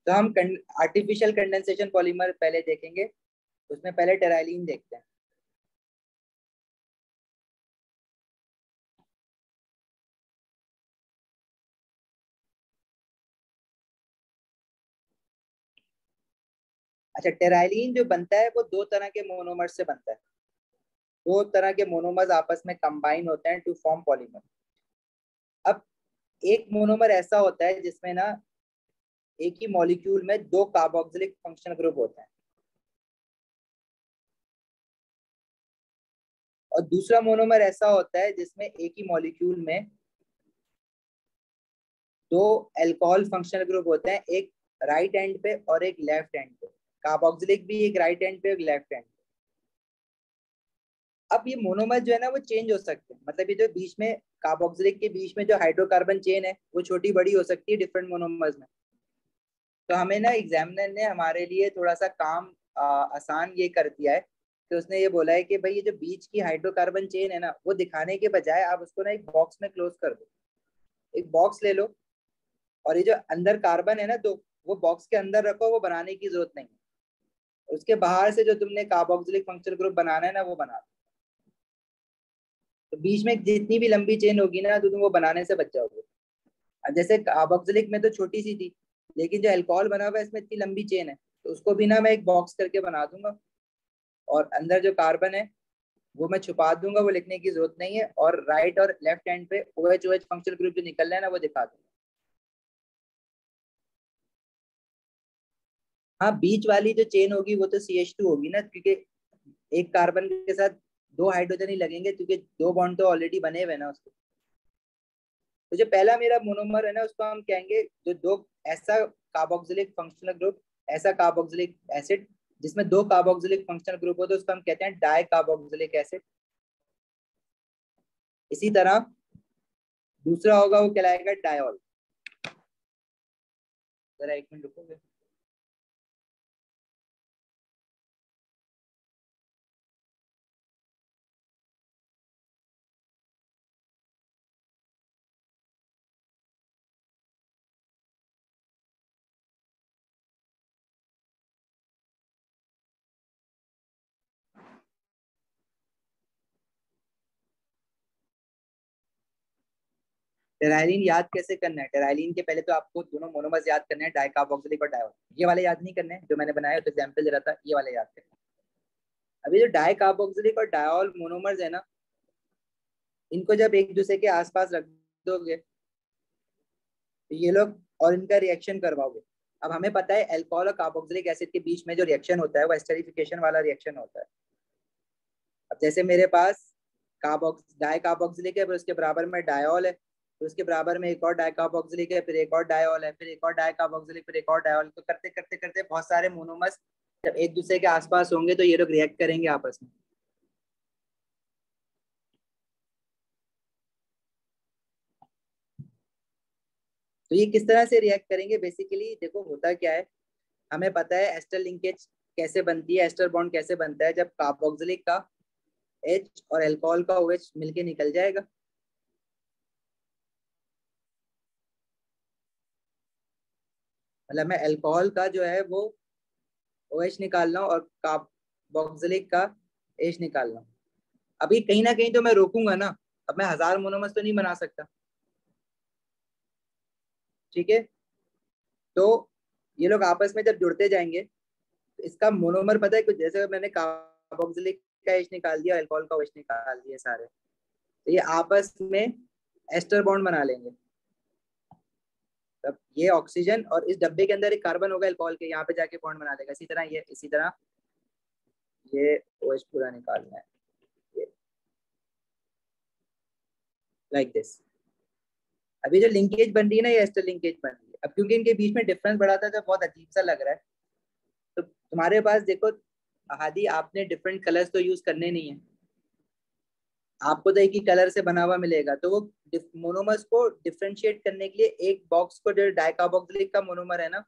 तो हम आर्टिफिशियल कंडेंसेशन पॉलीमर पहले देखेंगे, उसमें पहले टेराइलिन देखते हैं। अच्छा, टेराइलिन जो बनता है वो दो तरह के मोनोमर से बनता है। दो तरह के मोनोमर्स आपस में कंबाइन होते हैं टू फॉर्म पॉलीमर। अब एक मोनोमर ऐसा होता है जिसमें ना एक ही मॉलिक्यूल में दो कार्बोक्सिलिक फंक्शनल ग्रुप होते हैं, और दूसरा मोनोमर ऐसा होता है जिसमें एक ही मॉलिक्यूल में दो अल्कोहल फंक्शनल ग्रुप होते हैं, एक राइट एंड पे और एक लेफ्ट एंड पे। कार्बोक्सिलिक भी एक राइट एंड पे एक लेफ्ट एंड पे। अब ये मोनोमर जो है ना वो चेंज हो सकते हैं, मतलब ये जो बीच में कार्बोक्सिलिक के बीच में जो हाइड्रोकार्बन चेन है वो छोटी बड़ी हो सकती है डिफरेंट मोनोमर्स में। तो हमें ना एग्जामिनर ने हमारे लिए थोड़ा सा काम आसान ये कर दिया है कि उसने ये बोला है कि भाई ये जो बीच की हाइड्रोकार्बन चेन है ना वो दिखाने के बजाय आप उसको ना एक बॉक्स में क्लोज कर दो। एक बॉक्स ले लो और ये जो अंदर कार्बन है ना, तो वो बॉक्स के अंदर रखो, वो बनाने की जरूरत नहीं है। उसके बाहर से जो तुमने कार्बोक्सिलिक फंक्शनल ग्रुप बनाना है ना, वो बना दो। तो बीच में जितनी भी लंबी चेन होगी ना, तो तुम वो बनाने से बच जाओगे। अब जैसे कार्बोक्सिलिक में तो छोटी सी थी, लेकिन जो अल्कोहल बना हुआ है इसमें इतनी लंबी चेन है, तो उसको भी ना मैं एक बॉक्स करके बना दूंगा, और अंदर जो कार्बन है वो मैं छुपा दूंगा, वो लिखने की जरूरत नहीं है, और राइट और लेफ्ट हैंड पे OH OH फंक्शनल ग्रुप जो निकल रहा है ना, वो दिखा दूंगा। हाँ, बीच वाली जो चेन होगी वो तो CH2 होगी ना, क्योंकि एक कार्बन के साथ दो हाइड्रोजन ही लगेंगे, क्योंकि दो बॉन्ड तो ऑलरेडी बने हुए ना उसके। तो जो पहला मेरा मोनोमर है ना, उसको हम कहेंगे, जो दो ऐसा कार्बोक्सिलिक फंक्शनल ग्रुप, ऐसा कार्बोक्सिलिक एसिड जिसमें दो कार्बोक्सिलिक फंक्शनल ग्रुप हो, तो उसको हम कहते हैं डाई कार्बोक्सिलिक एसिड। इसी तरह दूसरा होगा, वो कहलाएगा डायोल। जरा एक मिनट रुकोगे। टेराइलिन याद कैसे करना है? टेराइलिन के पहले तो आपको दोनों मोनोमर्स याद करने हैं, डाइकार्बोक्सिलिक और डायोल। ये वाले याद नहीं करने हैं जो मैंने बनाया, तो एग्जांपल दे रहा था, ये वाले याद करने हैं। अभी जो डाइकार्बोक्सिलिक और डायोल मोनोमर्स है ना, इनको जब एक दूसरे के आसपास रख दोगे, तो ये लोग, और इनका रिएक्शन करवाओगे। अब हमें पता है अल्कोहल और कार्बोक्सिलिक एसिड के बीच में जो रिएक्शन होता है वो एस्टरिफिकेशन वाला रिएक्शन होता है। अब जैसे मेरे पास कार्बोक्स डाई कार्बोक्सिलिक है, फिर उसके बराबर में डायोल है, फिर उसके बराबर में एक और डाई कार्बोक्सिलिक है, फिर एक और डायोल है, फिर एक और डाई कार्बोक्सिलिक, फिर एक और डायोल। तो करते करते करते बहुत सारे मोनोमर्स जब एक दूसरे के आसपास होंगे, तो ये लोग रिएक्ट करेंगे आपस में। तो ये किस तरह से रिएक्ट करेंगे? बेसिकली देखो होता क्या है, हमें पता है एस्टर लिंकेज कैसे बनती है, एस्टर बॉन्ड कैसे बनता है, जब कार्बोक्सिलिक का H और अल्कोहल का OH मिलके निकल जाएगा। मतलब मैं अल्कोहल का जो है वो OH निकाल रहा हूँ, और कार्बोक्सिलिक का H निकाल रहा हूँ। अभी कहीं ना कहीं तो मैं रोकूंगा ना। अब मैं 1000 मोनोमर्स तो नहीं बना सकता, ठीक है? तो ये लोग आपस में जब जुड़ते जाएंगे, तो इसका मोनोमर पता है कुछ, जैसे मैंने कार्बोक्सिलिक का H निकाल दिया, अल्कोहल का OH निकाल दिया सारे, तो ये आपस में एस्टर बॉन्ड बना लेंगे। तब ये ऑक्सीजन और इस डब्बे के अंदर एक कार्बन होगा अल्कोहल के, यहाँ पे जाके बॉन्ड बना लेगा। इसी तरह ये, इसी तरह ये OH पूरा निकालना है, ये लाइक दिस। अभी जो लिंकेज बन रही है ना, ये एस्टर लिंकेज बन रही है। अब क्योंकि इनके बीच में डिफरेंस बढ़ा था, तो बहुत अजीब सा लग रहा है। तो तुम्हारे पास देखो हादी, आपने डिफरेंट कलर्स तो यूज करने नहीं है, आपको तो एक ही कलर से बना हुआ मिलेगा। तो वो मोनोमर्स को डिफरेंशिएट करने के लिए एक बॉक्स को, जो डाइकार्बोक्सिलिक का मोनोमर है ना,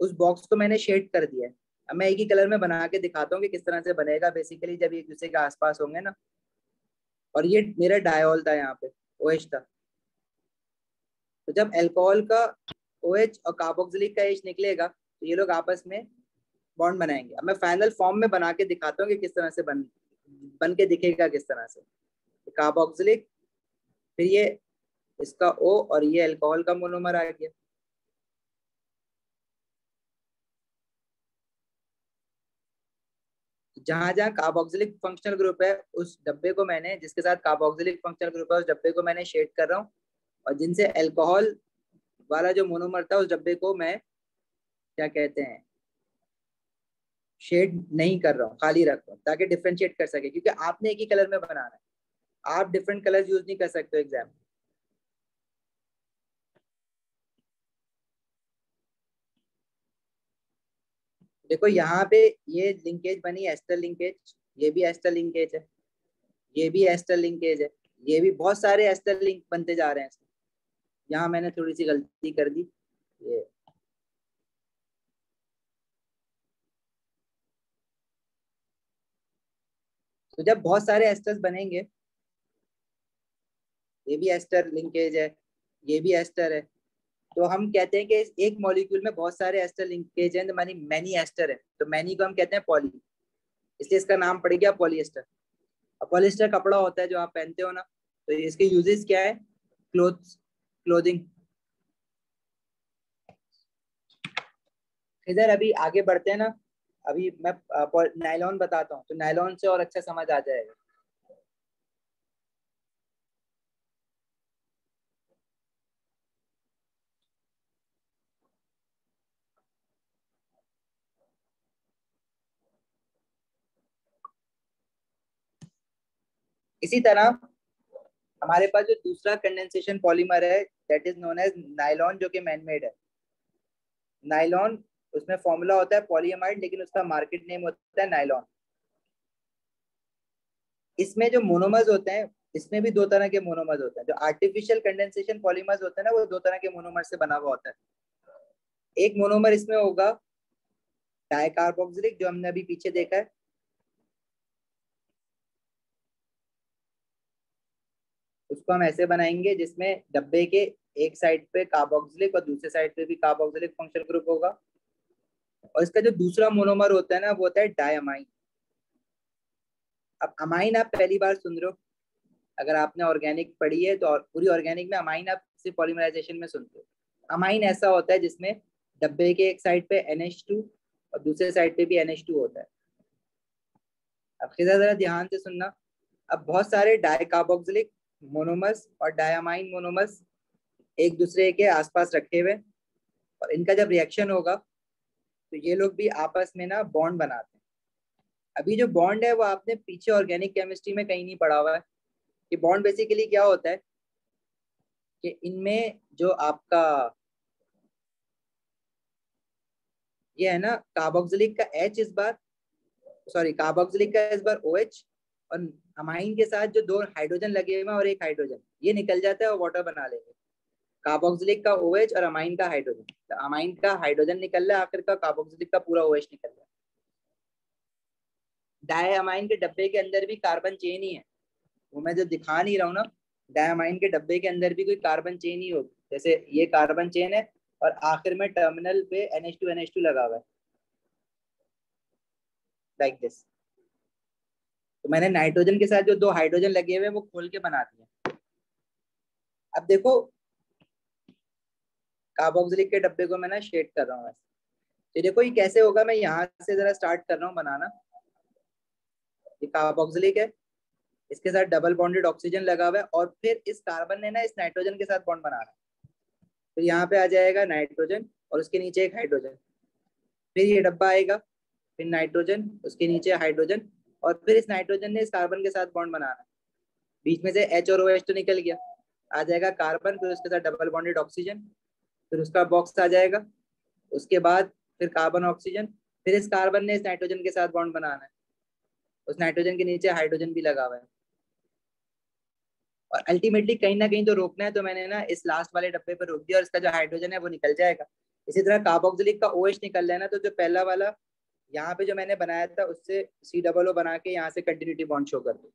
उस बॉक्स को मैंने शेड कर दिया है। अब मैं एक ही कलर में बना के दिखाता हूँ कि किस तरह से बनेगा, बेसिकली जब ये एक दूसरे के आसपास होंगे ना। और ये मेरा डायोल था, यहाँ पे OH था। तो जब अल्कोहल का OH और कार्बोक्सिलिक का H निकलेगा, तो ये लोग आपस में बॉन्ड बनाएंगे। अब मैं फाइनल फॉर्म में बना के दिखाता हूँ कि किस तरह से बन के दिखेगा किस तरह से। कार्बोक्सिलिक, फिर ये इसका O, और ये अल्कोहल का मोनोमर आ गया। जहां जहां कार्बोक्सिलिक फंक्शनल ग्रुप है, उस डब्बे को मैंने, जिसके साथ कार्बोक्सिलिक फंक्शनल ग्रुप है, उस डब्बे को मैंने शेड कर रहा हूँ। और जिनसे अल्कोहल वाला जो मोनोमर था, उस डब्बे को मैं क्या कहते हैं, शेड नहीं कर रहा हूँ, खाली रख रहा हूँ, ताकि डिफ्रेंशिएट कर सके, क्योंकि आपने एक ही कलर में बनाना है। आप डिफरेंट कलर यूज नहीं कर सकते हो एग्जाम में। देखो यहाँ पे ये लिंकेज बनी एस्टर लिंकेज, ये भी एस्टर लिंकेज है, ये भी एस्टर लिंकेज है, ये भी, बहुत सारे एस्टर लिंक बनते जा रहे हैं। यहाँ मैंने थोड़ी सी गलती कर दी। ये तो जब बहुत सारे एस्टर्स बनेंगे, ये भी एस्टर लिंकेज है, ये भी एस्टर है। तो हम कहते हैं कि एक मॉलिक्यूल में बहुत सारे एस्टर लिंकेज हैं, तो मानी मैनी एस्टर है, तो मैनी को हम कहते हैं पॉली, इसलिए इसका नाम पड़ गया पॉलिएस्टर। अब पॉलिएस्टर कपड़ा होता है जो आप पहनते हो ना, तो इसके यूजेस क्या है? Clothes, clothing. इधर अभी आगे बढ़ते हैं ना, अभी मैं नायलॉन बताता हूँ, तो नायलॉन से और अच्छा समझ आ जाएगा। इसी तरह हमारे पास जो दूसरा कंडेंसेशन पॉलीमर है that is known as nylon, जो कि मैनमेड है। नायलॉन, उसमें फॉर्मूला होता है पॉलीएमाइड, लेकिन उसका मार्केट नेम होता है नायलॉन। इसमें जो मोनोमर्स होते हैं, इसमें भी दो तरह के मोनोमर्स होते हैं। जो आर्टिफिशियल कंडेंसेशन पॉलीमर्स होते हैं ना, वो दो तरह के मोनोमर से बना हुआ होता है। एक मोनोमर इसमें होगा डाइकार्बोक्सिलिक, जो हमने अभी पीछे देखा है। उसको हम ऐसे बनाएंगे जिसमें डब्बे के एक साइड पे कार्बोक्सिलिक और दूसरे साइड पे भी कार्बोक्सिलिक फंक्शनल ग्रुप होगा। और इसका जो दूसरा मोनोमर होता है ना, वो होता है डायमाइन। अब अमाइन आप पहली बार सुन रहे हो, अगर आपने ऑर्गेनिक पढ़ी है तो, और पूरी ऑर्गेनिक में अमाइन आप सिर्फ पॉलीमराइजेशन में सुनते हो। अमाइन ऐसा होता है जिसमें डब्बे के एक साइड पे NH2 और दूसरे साइड पे भी NH2 होता है। अब खिजा जरा ध्यान से सुनना। अब बहुत सारे डाइकार्बोक्सिलिक मोनोमर्स और डायमाइन मोनोमर्स एक दूसरे के आसपास रखे हुए, और इनका जब रिएक्शन होगा तो ये लोग भी आपस में ना बॉन्ड बनाते हैं। अभी जो बॉन्ड है वो आपने पीछे ऑर्गेनिक केमिस्ट्री में कहीं नहीं पढ़ा हुआ है। ये बॉन्ड बेसिकली क्या होता है कि इनमें जो आपका ये है ना, कार्बोक्सिलिक का H इस बार, सॉरी कार्बोक्सिलिक का इस बार OH, और अमाइन के साथ जो दो हाइड्रोजन लगे हुए हैं और एक हाइड्रोजन, ये निकल जाता है और वाटर बना लेंगे। कार्बोक्सिलिक का OH और अमाइन का हाइड्रोजन, तो अमाइन का हाइड्रोजन निकल रहा है, आखिर का कार्बोक्सिलिक का पूरा OH निकल रहा है। डायमाइन के डब्बे के अंदर भी कार्बन चेन ही है, वो मैं जो दिखा नहीं रहा हूँ ना, डायमाइन के डब्बे के अंदर भी कोई कार्बन चेन ही होगी। जैसे ये कार्बन चेन है और आखिर में टर्मिनल पे NH2 लगा हुआ है, लाइक दिस। तो मैंने नाइट्रोजन के साथ जो दो हाइड्रोजन लगे हुए हैं वो खोल के बना दिए। अब देखो, कार्बोक्सिलिक के डब्बे को मैं ना शेड कर रहा हूँ ऐसे। तो देखो ये कैसे होगा, मैं यहाँ से जरा स्टार्ट कर रहा हूँ बनाना। ये कार्बोक्सिलिक है, इसके साथ डबल बॉन्डेड ऑक्सीजन लगा हुआ है, और फिर इस कार्बन ने ना इस नाइट्रोजन के साथ बॉन्ड बना रहा है। फिर यहाँ पे आ जाएगा नाइट्रोजन और उसके नीचे एक हाइड्रोजन, फिर ये डब्बा आएगा, फिर नाइट्रोजन, उसके नीचे हाइड्रोजन, और फिर इस नाइट्रोजन ने इस कार्बन के साथ बॉन्ड बनाना है। बीच में से H और OH तो निकल गया, आ जाएगा कार्बन, फिर उसके साथ डबल बॉन्डेड ऑक्सीजन, फिर उसका बॉक्स आ जाएगा। उसके बाद फिर कार्बन ऑक्सीजन, फिर इस कार्बन ने इस नाइट्रोजन के साथ बॉन्ड बनाना है, उस नाइट्रोजन के नीचे हाइड्रोजन भी लगा हुआ है। और अल्टीमेटली कहीं ना कहीं तो रोकना है, तो मैंने ना इस लास्ट वाले डब्बे पर रोक दिया और इसका जो हाइड्रोजन है वो निकल जाएगा। इसी तरह कार्बोक्सिलिक का OH निकल रहा है ना, तो जो पहला वाला यहाँ पे जो मैंने बनाया था उससे COO बना के यहाँ से कंटिन्यूटी बॉन्ड शो कर दो।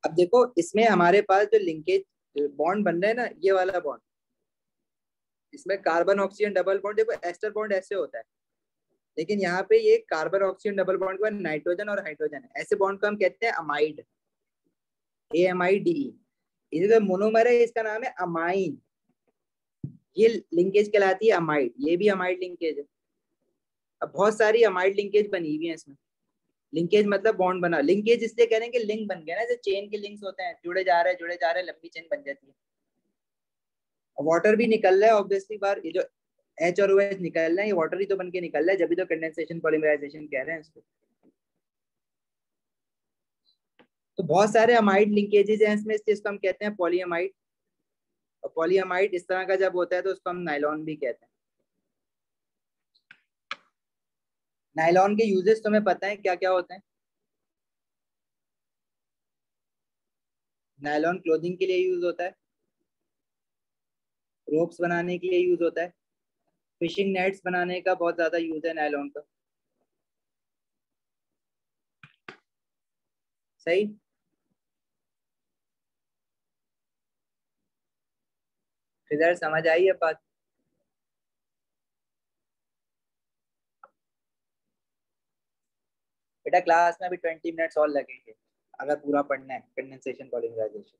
अब देखो इसमें हमारे पास जो लिंकेज बॉन्ड बन रहा है ना, ये वाला बॉन्ड, इसमें कार्बन ऑक्सीजन डबल बॉन्ड, देखो एस्टर बॉन्ड ऐसे होता है, लेकिन यहाँ पे ये कार्बन ऑक्सीजन डबल बॉन्ड के बाद नाइट्रोजन और हाइड्रोजन है, ऐसे बॉन्ड को हम कहते हैं अमाइड, AMIDE। इसी जो मोनोमर है इसका नाम है अमाइन, ये लिंकेज कहलाती है अमाइड, ये भी अमाइड लिंकेज है। अब बहुत सारी अमाइड लिंकेज बनी हुई है इसमें। लिंकेज मतलब बॉन्ड बना, लिंकेज इसलिए कह रहे हैं कि लिंक बन गया ना, जैसे चेन के लिंक्स होते हैं, जुड़े जा रहे हैं जुड़े जा रहे हैं, लंबी चेन बन जाती है। वाटर भी निकल रहा है ऑब्वियसली बार, ये जो H और OH निकल रहा है ये वाटर ही तो बन के निकल रहा है, जब भी तो कंडेंसेशन पॉलीमराइजेशन कह रहे हैं इसको। तो बहुत सारे अमाइड लिंकेजेस हैं इसमें, इस चीज को हम कहते हैं पॉलीअमाइड। और पॉलीअमाइड इस तरह का जब होता है तो उसको हम नाइलॉन भी कहते हैं। नाइलॉन के यूजेस तुम्हें पता है क्या क्या होते हैं? नायलॉन क्लोथिंग के लिए यूज होता है, रोप्स बनाने के लिए यूज होता है, फिशिंग नेट्स बनाने का बहुत ज्यादा यूज है नायलॉन का। सही। फिर समझ आई है बात। बेटा क्लास में अभी 20 मिनट्स और लगेंगे अगर पूरा पढ़ना है कंडेंसेशन पॉलीमराइजेशन।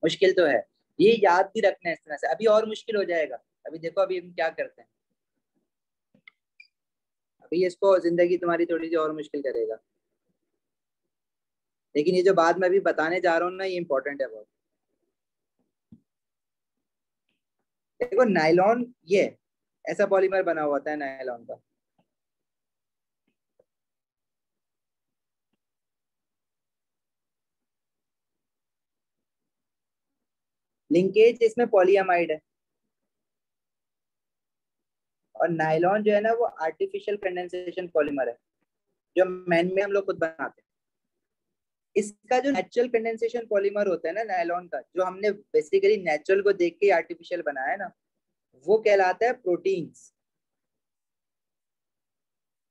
मुश्किल तो है, ये याद भी रखना है इस तरह से, अभी और मुश्किल हो जाएगा। अभी देखो अभी हम क्या करते हैं, अभी इसको जिंदगी तुम्हारी थोड़ी सी और मुश्किल करेगा, लेकिन ये जो बात मैं अभी बताने जा रहा हूँ ना ये इंपॉर्टेंट है बहुत। देखो नायलॉन ये ऐसा पॉलीमर बना हुआ होता है नायलॉन का। लिंकेज इसमें पॉलीअमाइड है, और नायलॉन जो है ना वो आर्टिफिशियल कंडेंसेशन पॉलीमर है, जो मैन में हम लोग खुद बनाते हैं। इसका जो नेचुरल कंडेंसेशन पॉलीमर होता है ना नायलॉन का, जो हमने बेसिकली नेचुरल को देख के आर्टिफिशियल बनाया है ना, वो कहलाता है प्रोटीन्स।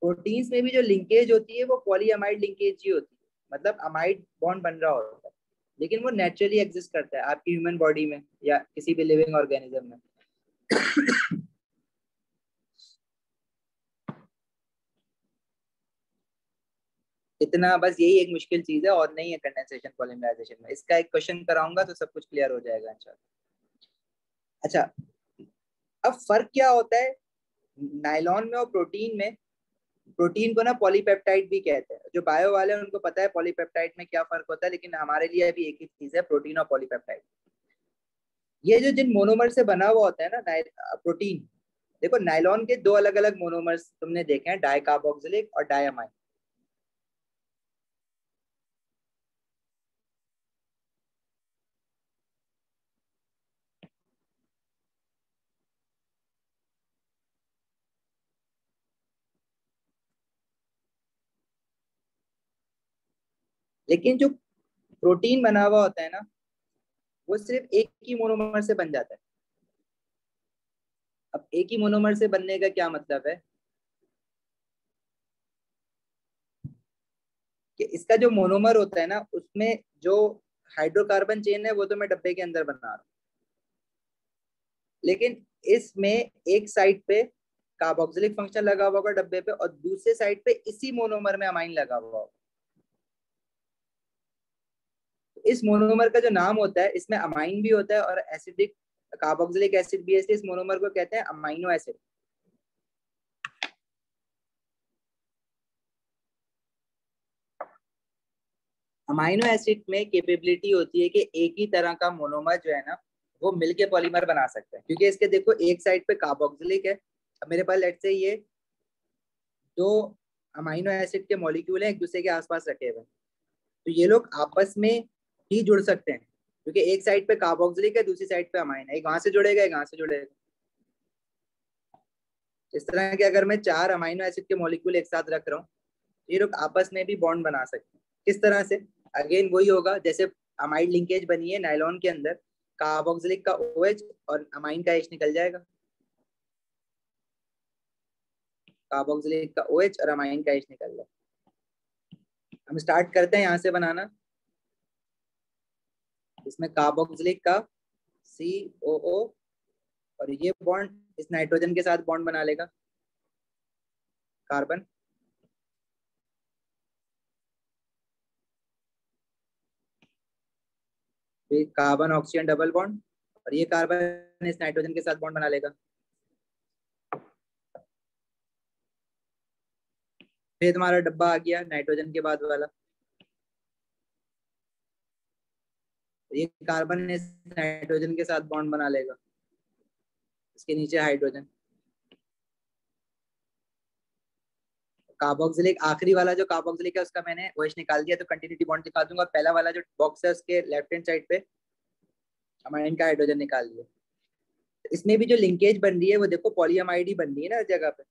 प्रोटीन्स में भी जो लिंकेज होती है वो पॉलीअमाइड लिंकेज ही होती है, मतलब अमाइड बॉन्ड बन रहा होता है, लेकिन वो नेचुरली एग्जिस्ट करता है आपकी ह्यूमन बॉडी में या किसी भी लिविंग ऑर्गेनिज्म में। इतना बस, यही एक मुश्किल चीज है और नहीं है कंडेंसेशन पॉलीमराइजेशन में। इसका एक क्वेश्चन कराऊंगा तो सब कुछ क्लियर हो जाएगा इंशाल्लाह। अच्छा, अब फर्क क्या होता है नायलॉन में और प्रोटीन में। प्रोटीन को ना पॉलीपेप्टाइड भी कहते हैं, जो बायो वाले हैं उनको पता है पॉलीपेप्टाइड में क्या फर्क होता है, लेकिन हमारे लिए अभी एक ही चीज है, प्रोटीन और पॉलीपेप्टाइड। ये जो जिन मोनोमर से बना हुआ होता है ना प्रोटीन, देखो नायलॉन के दो अलग अलग मोनोमर्स तुमने देखे हैं, डाई कार्बोक्सिलिक और डायमाइन। लेकिन जो प्रोटीन बना हुआ होता है ना, वो सिर्फ एक ही मोनोमर से बन जाता है। अब एक ही मोनोमर से बनने का क्या मतलब है कि इसका जो मोनोमर होता है ना उसमें जो हाइड्रोकार्बन चेन है वो तो मैं डब्बे के अंदर बना रहा हूँ, लेकिन इसमें एक साइड पे कार्बोक्सिलिक फंक्शन लगा हुआ होगा डब्बे पे, और दूसरे साइड पे इसी मोनोमर में अमाइन लगा हुआ होगा। तो इस मोनोमर का जो नाम होता है इसमें अमाइन भी होता है और एसिडिक कार्बोक्सिलिक एसिड भी है, इसलिए इस मोनोमर को कहते हैं अमाइनो एसिड। अमाइनो एसिड में कैपेबिलिटी होती है कि एक ही तरह का मोनोमर जो है ना वो मिलके पॉलीमर बना सकते हैं, क्योंकि इसके देखो एक साइड पे कार्बोक्सिलिक है, अब मेरे पास लेट्स से ये दो अमाइनो एसिड के मॉलिक्यूल हैं एक दूसरे के आसपास रखे हुए, तो ये लोग आपस में ही जुड़ सकते हैं, क्योंकि एक साइड पे कार्बोक्सिलिक है दूसरी साइड पे अमाइन है, एक वहां से जुड़ेगा एक वहां से जुड़ेगा। इस तरह के अगर मैं चार अमाइनो एसिड के मॉलिक्यूल एक साथ रख रहा हूँ, ये लोग आपस में भी बॉन्ड बना सकते हैं। किस तरह से, अगेन वही होगा जैसे अमाइड लिंकेज बनी है नायलॉन के अंदर, कार्बोक्सिलिक का OH और अमाइन का H निकल जाएगा, कार्बोक्सिलिक का OH और अमाइन का H निकल जाएगा। हम स्टार्ट करते हैं यहाँ से बनाना। इसमें कार्बोक्सिलिक का COO, और ये बॉन्ड इस नाइट्रोजन के साथ बॉन्ड बना लेगा कार्बन, फिर कार्बन ऑक्सीजन डबल बॉन्ड, और ये कार्बन इस नाइट्रोजन के साथ बॉन्ड बना लेगा। फिर तुम्हारा डब्बा आ गया नाइट्रोजन के बाद वाला, तो ये कार्बन इस नाइट्रोजन के साथ बॉन्ड बना लेगा, इसके नीचे हाइड्रोजन। कार्बोक्सिलिक आखिरी वाला जो कार्बोक्सिलिक है उसका मैंने OH निकाल दिया, तो कंटिन्यूटी बॉन्ड दिखा दूंगा। पहला वाला जो बॉक्स है उसके लेफ्ट हैंड साइड पे अमाइन का हाइड्रोजन निकाल दिया। इसमें भी जो लिंकेज बन रही है वो देखो पॉलीअमाइड ही बन रही है ना हर जगह पे।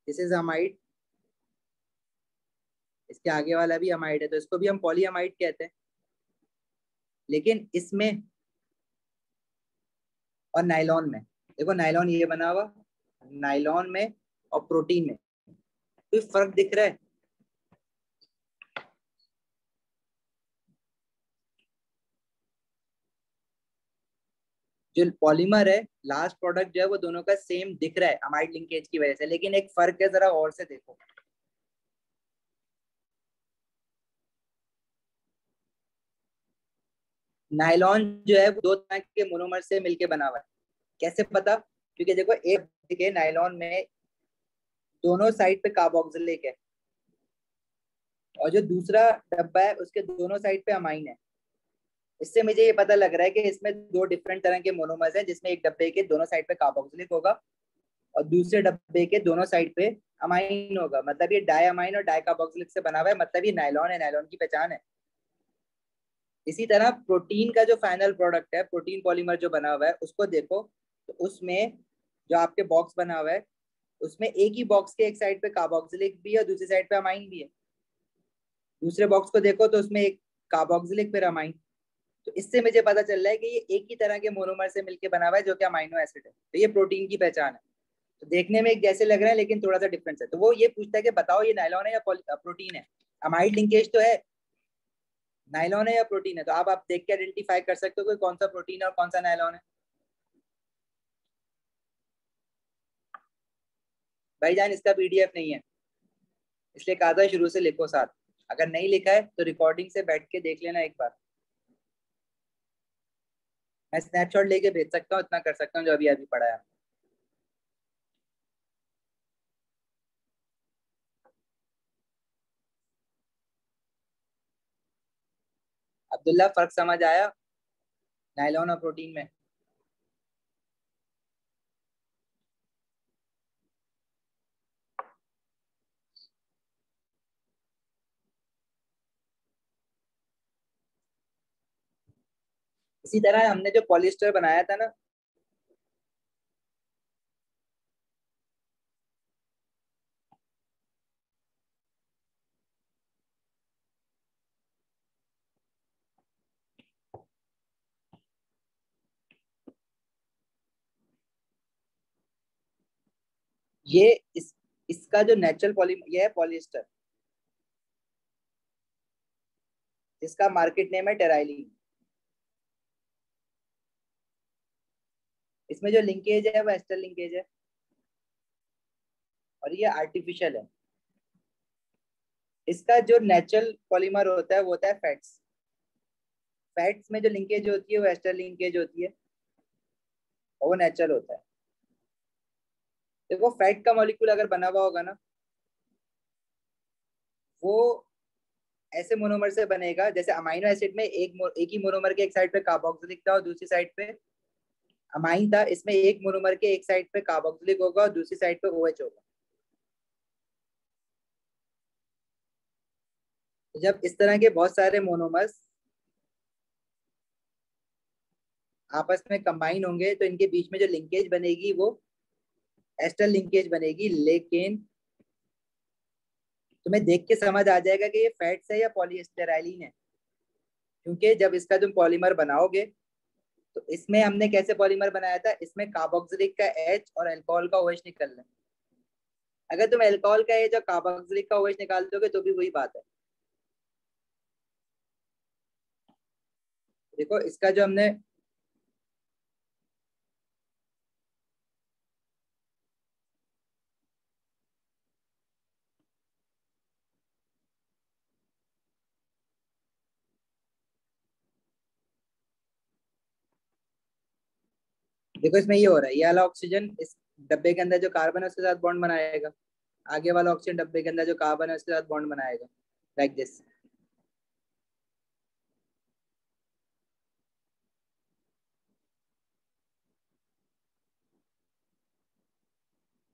दिस इज अमाइड, इसके आगे वाला भी अमाइड है, तो इसको भी हम पॉलीअमाइड कहते हैं। लेकिन इसमें और नायलॉन में, देखो नायलॉन ये बना हुआ, नायलॉन में और प्रोटीन में कोई फर्क दिख रहा है? जो पॉलीमर है, लास्ट प्रोडक्ट जो है वो दोनों का सेम दिख रहा है अमाइड लिंकेज की वजह से, लेकिन एक फर्क है, जरा और से देखो। नायलॉन जो है वो दो तरह के मोनोमर से मिलके बना हुआ है। कैसे पता? क्योंकि देखो एक के नायलॉन में दोनों साइड पे कार्बोक्सिलिक है, और जो दूसरा डब्बा है उसके दोनों साइड पे अमाइन है। इससे मुझे ये पता लग रहा है कि इसमें दो डिफरेंट तरह के मोनोमर्स हैं, जिसमें एक डब्बे के दोनों साइड पे कार्बोक्सिलिक होगा और दूसरे डब्बे के दोनों साइड पे अमाइन होगा। मतलब ये डाई अमाइन और डाई कार्बोक्सिलिक से बना हुआ है, मतलब ये नायलॉन है, नायलॉन की पहचान है। इसी तरह प्रोटीन का जो फाइनल प्रोडक्ट है, प्रोटीन पॉलीमर जो बना हुआ है, उसको देखो तो उसमें जो आपके बॉक्स बना हुआ है, उसमें एक ही बॉक्स के एक साइड पे कार्बोक्सिलिक भी है और दूसरी साइड पे अमाइन भी है। दूसरे बॉक्स को देखो तो उसमें एक कार्बोक्सिलिक फिर अमाइन। तो इससे मुझे पता चल रहा है कि ये एक ही तरह के मोनोमर से मिलकर बना हुआ है, जो कि अमाइनो एसिड है। तो ये प्रोटीन की पहचान है। तो देखने में एक जैसे लग रहा है, लेकिन थोड़ा सा डिफरेंस है। तो वो ये पूछता है कि बताओ ये नायलॉन है या प्रोटीन है। अमाइड लिंकेज तो है, नायलॉन है या प्रोटीन है। तो आप देख के आइडेंटिफाई कर सकते हो कि कौन सा प्रोटीन है और कौन सा नायलॉन है। भाईजान इसका पीडीएफ नहीं है, इसलिए कहा था शुरू से लिखो साथ। अगर नहीं लिखा है तो रिकॉर्डिंग से बैठ के देख लेना एक बार। मैं स्नैपशॉट लेके भेज सकता हूँ, इतना कर सकता हूँ जो अभी अभी पढ़ा है। अब्दुल्ला फर्क समझ आया नायलॉन और प्रोटीन में? इसी तरह हमने जो पॉलिस्टर बनाया था ना, ये इसका जो नेचुरल पॉली ये है पॉलिस्टर, जिसका मार्केट नेम है टेराइलिन। इसमें जो लिंकेज है वो एस्टर लिंकेज है, और ये आर्टिफिशियल है। इसका जो नेचुरल पॉलीमर होता है वो होता है फैट्स। फैट्स में जो लिंकेज होती है वो एस्टर लिंकेज होती है, और वो नेचुरल होता है। देखो फैट का मॉलिक्यूल अगर बना हुआ होगा ना, वो ऐसे मोनोमर से बनेगा जैसे अमाइनो एसिड में एक ही मोनोमर के एक साइड पे कार्बोक्सिलिक था और दूसरी साइड पे अमाइन था। इसमें एक मोनोमर के एक साइड पे कार्बोक्सिलिक होगा और दूसरी साइड पे OH होगा। तो जब इस तरह के बहुत सारे मोनोमर्स आपस में कंबाइन होंगे तो इनके बीच में जो लिंकेज बनेगी वो एस्टर लिंकेज बनेगी। लेकिन तुम्हें देख के समझ आ जाएगा कि ये फैट्स है या पॉलीएस्टेराइलिन है, क्योंकि जब इसका तुम पॉलीमर बनाओगे तो इसमें हमने कैसे पॉलीमर बनाया था, इसमें कार्बोक्सिलिक का H और अल्कोहल का OH निकलना है। अगर तुम अल्कोहल का H और कार्बोक्सिलिक का OH निकाल दोगे तो भी वही बात है। देखो इसका जो हमने देखो इसमें ये हो रहा है, ये वाला ऑक्सीजन इस डब्बे के अंदर जो कार्बन है उसके साथ बॉन्ड बनाएगा, आगे वाला ऑक्सीजन डब्बे के अंदर जो कार्बन है उसके साथ बॉन्ड बनाएगा, लाइक दिस।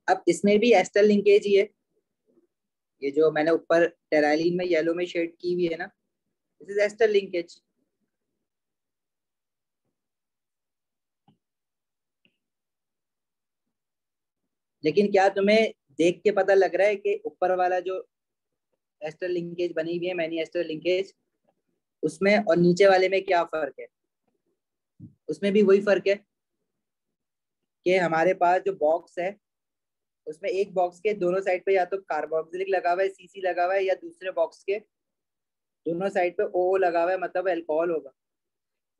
अब इसमें भी एस्टर लिंकेज ही है। ये जो मैंने ऊपर टेराइलिन में येलो में शेड की हुई है ना, दिस इज एस्टर लिंकेज। लेकिन क्या तुम्हें देख के पता लग रहा है कि ऊपर वाला जो एस्टर लिंकेज बनी हुई है, मैनी एस्टर लिंकेज, उसमें और नीचे वाले में क्या फर्क है? उसमें भी वही फर्क है कि हमारे पास जो बॉक्स है उसमें एक बॉक्स के दोनों साइड पे या तो कार्बोक्सिलिक लगा हुआ है, सीसी लगा हुआ है, या दूसरे बॉक्स के दोनों साइड पे ओ लगा हुआ है, मतलब अल्कोहल होगा।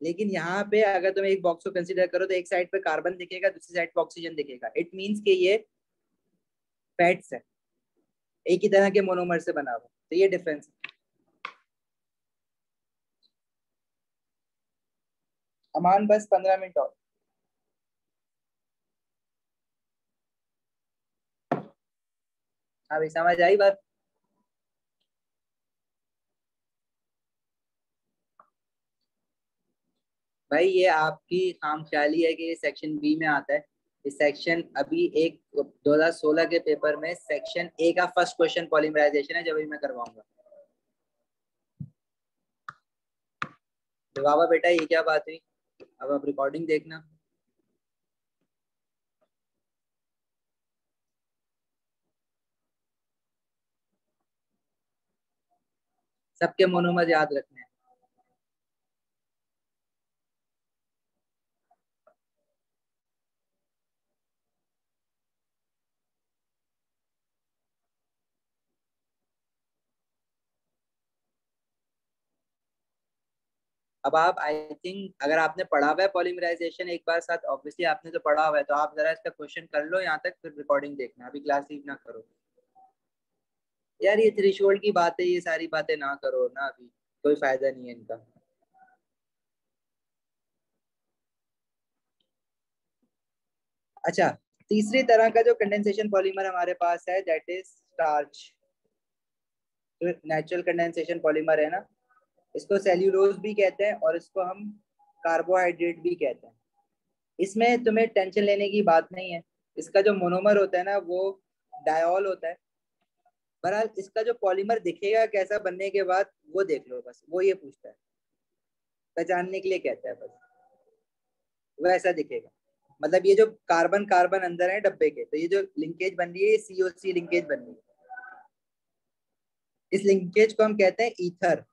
लेकिन यहाँ पे अगर तुम एक बॉक्स को कंसीडर करो तो एक साइड पे कार्बन दिखेगा, दूसरी साइड पे ऑक्सीजन दिखेगा। इट मीन्स कि ये फैट्स है, एक ही तरह के मोनोमर से बना हुआ, तो ये डिफरेंस है। अमान बस 15 मिनट और। हाँ भाई, समझ आई बात? भाई ये आपकी खामख्याली है कि ये सेक्शन बी में आता है। इस सेक्शन अभी एक 2016 के पेपर में सेक्शन ए का फर्स्ट क्वेश्चन पॉलीमराइजेशन है, जब भी मैं करवाऊंगा। तो बाबा बेटा ये क्या बात हुई? अब आप रिकॉर्डिंग देखना। सबके मोनोमर याद रखने हैं। अब आप आई थिंक अगर आपने पढ़ा हुआ है पॉलीमराइजेशन एक बार साथ, ऑब्वियसली आपने तो पढ़ा हुआ है, तो आप जरा इसका क्वेश्चन कर लो यहाँ तक, फिर रिकॉर्डिंग देखना, अभी क्लास लीव ना करो। यार ये थ्रेशोल्ड की बातें, ये सारी बातें ना करो ना, अभी कोई फायदा नहीं है इनका। अच्छा, तीसरी तरह का जो कंडेंसेशन पॉलीमर हमारे पास है दैट इज स्टार्च। जो नेचुरल कंडेंसेशन पॉलीमर है ना, इसको सेल्यूलोज भी कहते हैं और इसको हम कार्बोहाइड्रेट भी कहते हैं। इसमें तुम्हें टेंशन लेने की बात नहीं है। इसका जो मोनोमर होता है ना वो डायोल होता है। बहरहाल इसका जो पॉलीमर दिखेगा कैसा बनने के बाद वो देख लो, बस वो ये पूछता है, पहचानने के लिए कहता है बस, वैसा दिखेगा। मतलब ये जो कार्बन कार्बन अंदर है डब्बे के, तो ये जो लिंकेज बन रही है ये सीओसी लिंकेज बन रही है। इस लिंकेज को हम कहते हैं ईथर।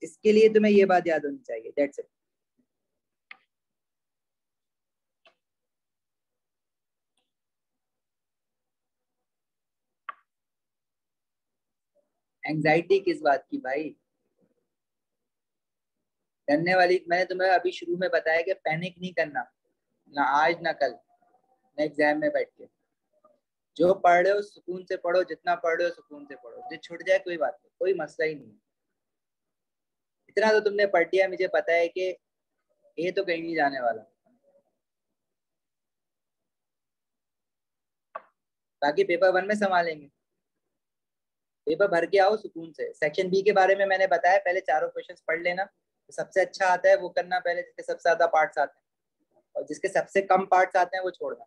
इसके लिए तुम्हें ये बात याद होनी चाहिए, दैट्स इट। एंजाइटी किस बात की भाई? डरने वाली, मैंने तुम्हें अभी शुरू में बताया कि पैनिक नहीं करना, ना आज ना कल, ना एग्जाम में बैठ के। जो पढ़ रहे हो सुकून से पढ़ो, जितना पढ़ रहे हो सुकून से पढ़ो, जो छूट जाए कोई बात नहीं, कोई मसला ही नहीं है। इतना तो तुमने पढ़ लिया, मुझे पता है कि ये तो कहीं नहीं जाने वाला। बाकी पेपर वन में संभालेंगे। पेपर भर के आओ सुकून से। सेक्शन बी के बारे में मैंने बताया, पहले चारों क्वेश्चंस पढ़ लेना, तो सबसे अच्छा आता है वो करना पहले, जिसके सबसे ज्यादा पार्ट्स आते हैं, और जिसके सबसे कम पार्ट्स आते हैं वो छोड़ना।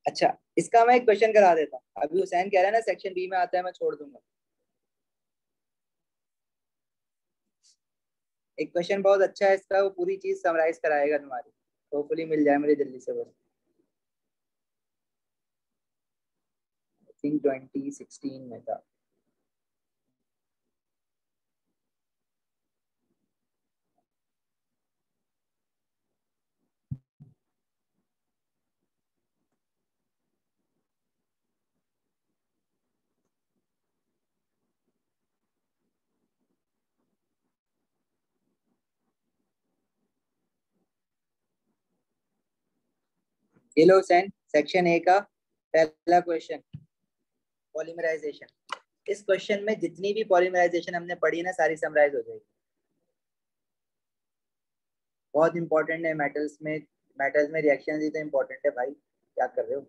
अच्छा, इसका मैं एक क्वेश्चन करा देता हूँ। अभी हुसैन कह रहा है ना सेक्शन बी में आता है, मैं छोड़ दूंगा। एक क्वेश्चन बहुत अच्छा है इसका, वो पूरी चीज समराइज कराएगा तुम्हारी। होपफुली मिल जाए मुझे जल्दी से बस। आई थिंक 2016 में था। ये लो हुसैन, सेक्शन ए का पहला क्वेश्चन, पॉलीमराइजेशन। इस क्वेश्चन में जितनी भी पॉलीमराइजेशन हमने पढ़ी ना सारी समराइज हो जाएगी। बहुत इंपॉर्टेंट है मेटल्स में। मेटल्स में रिएक्शन ही तो इंपॉर्टेंट है भाई, क्या कर रहे हो?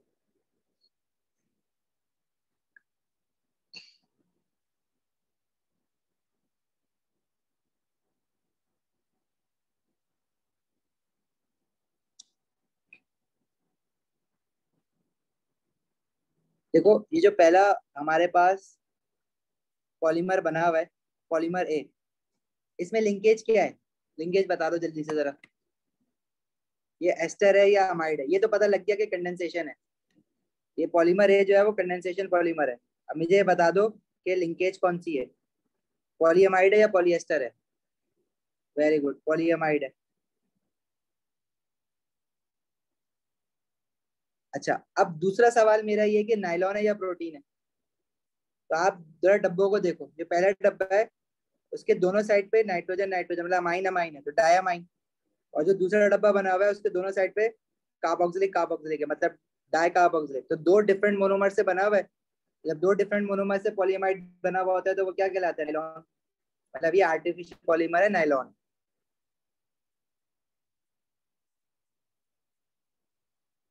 देखो ये जो पहला हमारे पास पॉलीमर बना हुआ है, पॉलीमर ए, इसमें लिंकेज क्या है, लिंकेज बता दो जल्दी से जरा। ये एस्टर है या अमाइड है, ये तो पता लग गया कि कंडेंसेशन है। ये पॉलीमर है जो है वो कंडेंसेशन पॉलीमर है। अब मुझे ये बता दो कि लिंकेज कौन सी है, पॉलीअमाइड है या पॉलीएस्टर है। वेरी गुड, पॉलीअमाइड है। अच्छा, अब दूसरा सवाल मेरा ये कि नायलॉन है या प्रोटीन है। तो आप जरा डब्बों को देखो, जो पहला डब्बा है उसके दोनों साइड पे नाइट्रोजन नाइट्रोजन मतलब अमाइन अमाइन है, तो डायमाइन। और जो दूसरा डब्बा बना हुआ है उसके दोनों साइड पे कार्बोक्सिलिक कार्बोक्सिलिक है, मतलब डाई कार्बोक्सिलिक। तो दो डिफरेंट मोनोमर से बना हुआ है। जब दो डिफरेंट मोनोमर से पॉलीअमाइड बना हुआ होता है तो वो क्या कहलाता है, नायलॉन। मतलब ये आर्टिफिशियल पॉलीमर है नायलॉन।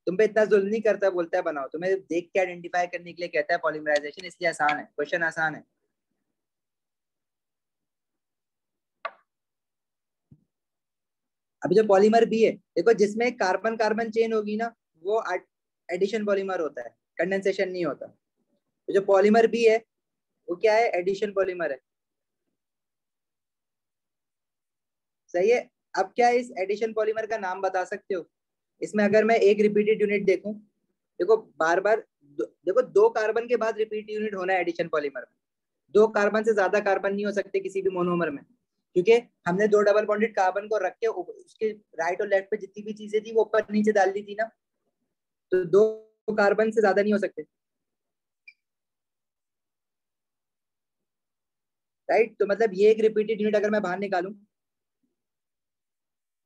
तुम पे इतना जुल्म नहीं करता, बोलता है बनाओ, तुम्हें देख के आइडेंटिफाई करने के लिए कहता है पॉलीमराइजेशन, इसलिए आसान है, क्वेश्चन आसान है। अभी जो पॉलीमर बी है, देखो जिसमें कार्बन कार्बन चेन होगी ना, वो एडिशन पॉलीमर होता है, कंडेंसेशन नहीं होता। तो जो पॉलीमर बी है वो क्या है, एडिशन पॉलीमर है। सही है। अब क्या है, इस एडिशन पॉलीमर का नाम बता सकते हो। इसमें अगर मैं एक रिपीटेड यूनिट देखूं, देखो बार बार देखो दो कार्बन के बाद रिपीट यूनिट होना है एडिशन पॉलीमर में। दो कार्बन से ज्यादा कार्बन नहीं हो सकते किसी भी मोनोमर में, क्योंकि हमने दो डबल बॉन्डेड कार्बन को रख के उसके राइट और लेफ्ट पे जितनी भी चीजें थी वो ऊपर नीचे डाल दी थी ना। तो दो कार्बन से ज्यादा नहीं हो सकते। राइट, तो मतलब ये एक रिपीटेड यूनिट अगर मैं बाहर निकालूं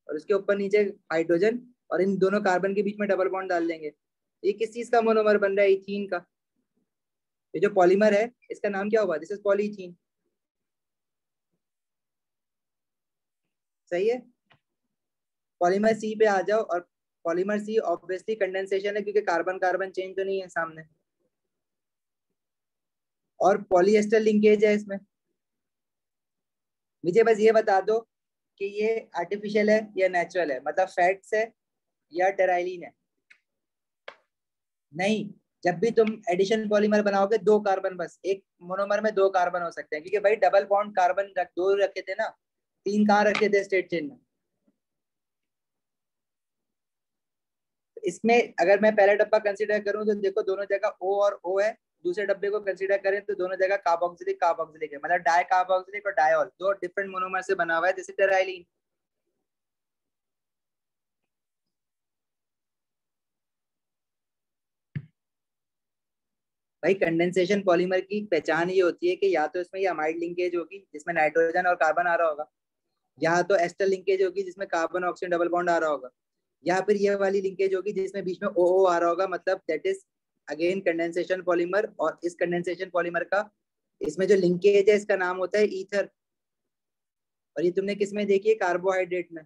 और उसके ऊपर नीचे हाइड्रोजन और इन दोनों कार्बन के बीच में डबल बॉन्ड डाल देंगे, ये किस चीज का मोनोमर बन रहा है, इथीन का। ये जो पॉलीमर है इसका नाम क्या होगा, दिस इज पॉलीथीन। सही है। पॉलीमर सी पे आ जाओ, और पॉलीमर सी ऑब्वियसली कंडेंसेशन है क्योंकि कार्बन कार्बन चेन तो नहीं है सामने। और पॉलीएस्टर लिंकेज है इसमें। मुझे बस ये बता दो कि ये आर्टिफिशियल है या नेचुरल है, मतलब फैट्स है या टेराइलिन है। नहीं, जब भी तुम एडिशन पॉलीमर बनाओगे दो कार्बन, बस एक मोनोमर में दो कार्बन हो सकते हैं, क्योंकि भाई डबल बॉन्ड कार्बन दो रखे थे ना, तीन कहाँ रखे थे स्ट्रेट चेन में। इसमें अगर मैं पहला डब्बा कंसीडर करूं तो देखो दोनों जगह O और O है। दूसरे डब्बे को कंसीडर करें तो दोनों जगह कार्बोक्सिलिक कार्बोक्सिलिक है, मतलब डाई कार्बोक्सिलिक और डायॉल दो डिफरेंट मोनोमर से बना हुआ है, जैसे टेराइलिन। भाई कंडेंसेशन पॉलीमर की पहचान ये होती है कि या तो इसमें ये अमाइड लिंकेज होगी जिसमें नाइट्रोजन और कार्बन आ रहा होगा, या तो एस्टर लिंकेज होगी जिसमें कार्बन ऑक्सीजन डबल बॉन्ड आ रहा होगा, या फिर ये वाली लिंकेज होगी जिसमें बीच में OO आ रहा होगा, मतलब that is again condensation polymer. और इस कंडेंसेशन पॉलीमर का इसमें जो लिंकेज है इसका नाम होता है ईथर। और ये तुमने किस में देखी है, कार्बोहाइड्रेट में।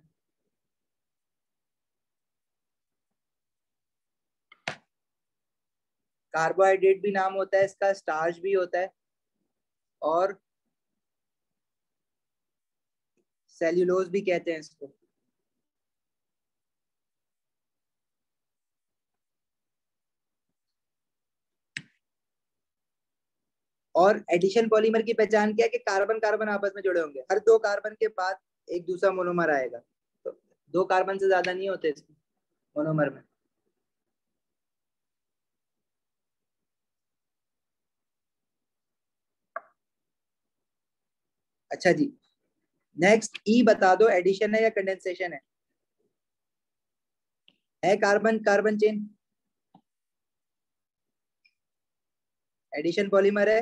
कार्बोहाइड्रेट भी नाम होता है इसका, स्टार्च भी होता है, और सेल्यूलोज भी कहते हैं इसको। और एडिशन पॉलीमर की पहचान क्या है कि कार्बन कार्बन आपस में जुड़े होंगे, हर दो कार्बन के बाद एक दूसरा मोनोमर आएगा। तो दो कार्बन से ज्यादा नहीं होते इसमें मोनोमर में। अच्छा जी, नेक्स्ट ई बता दो, एडिशन है या कंडेंसेशन है carbon carbon chain. Addition polymer है।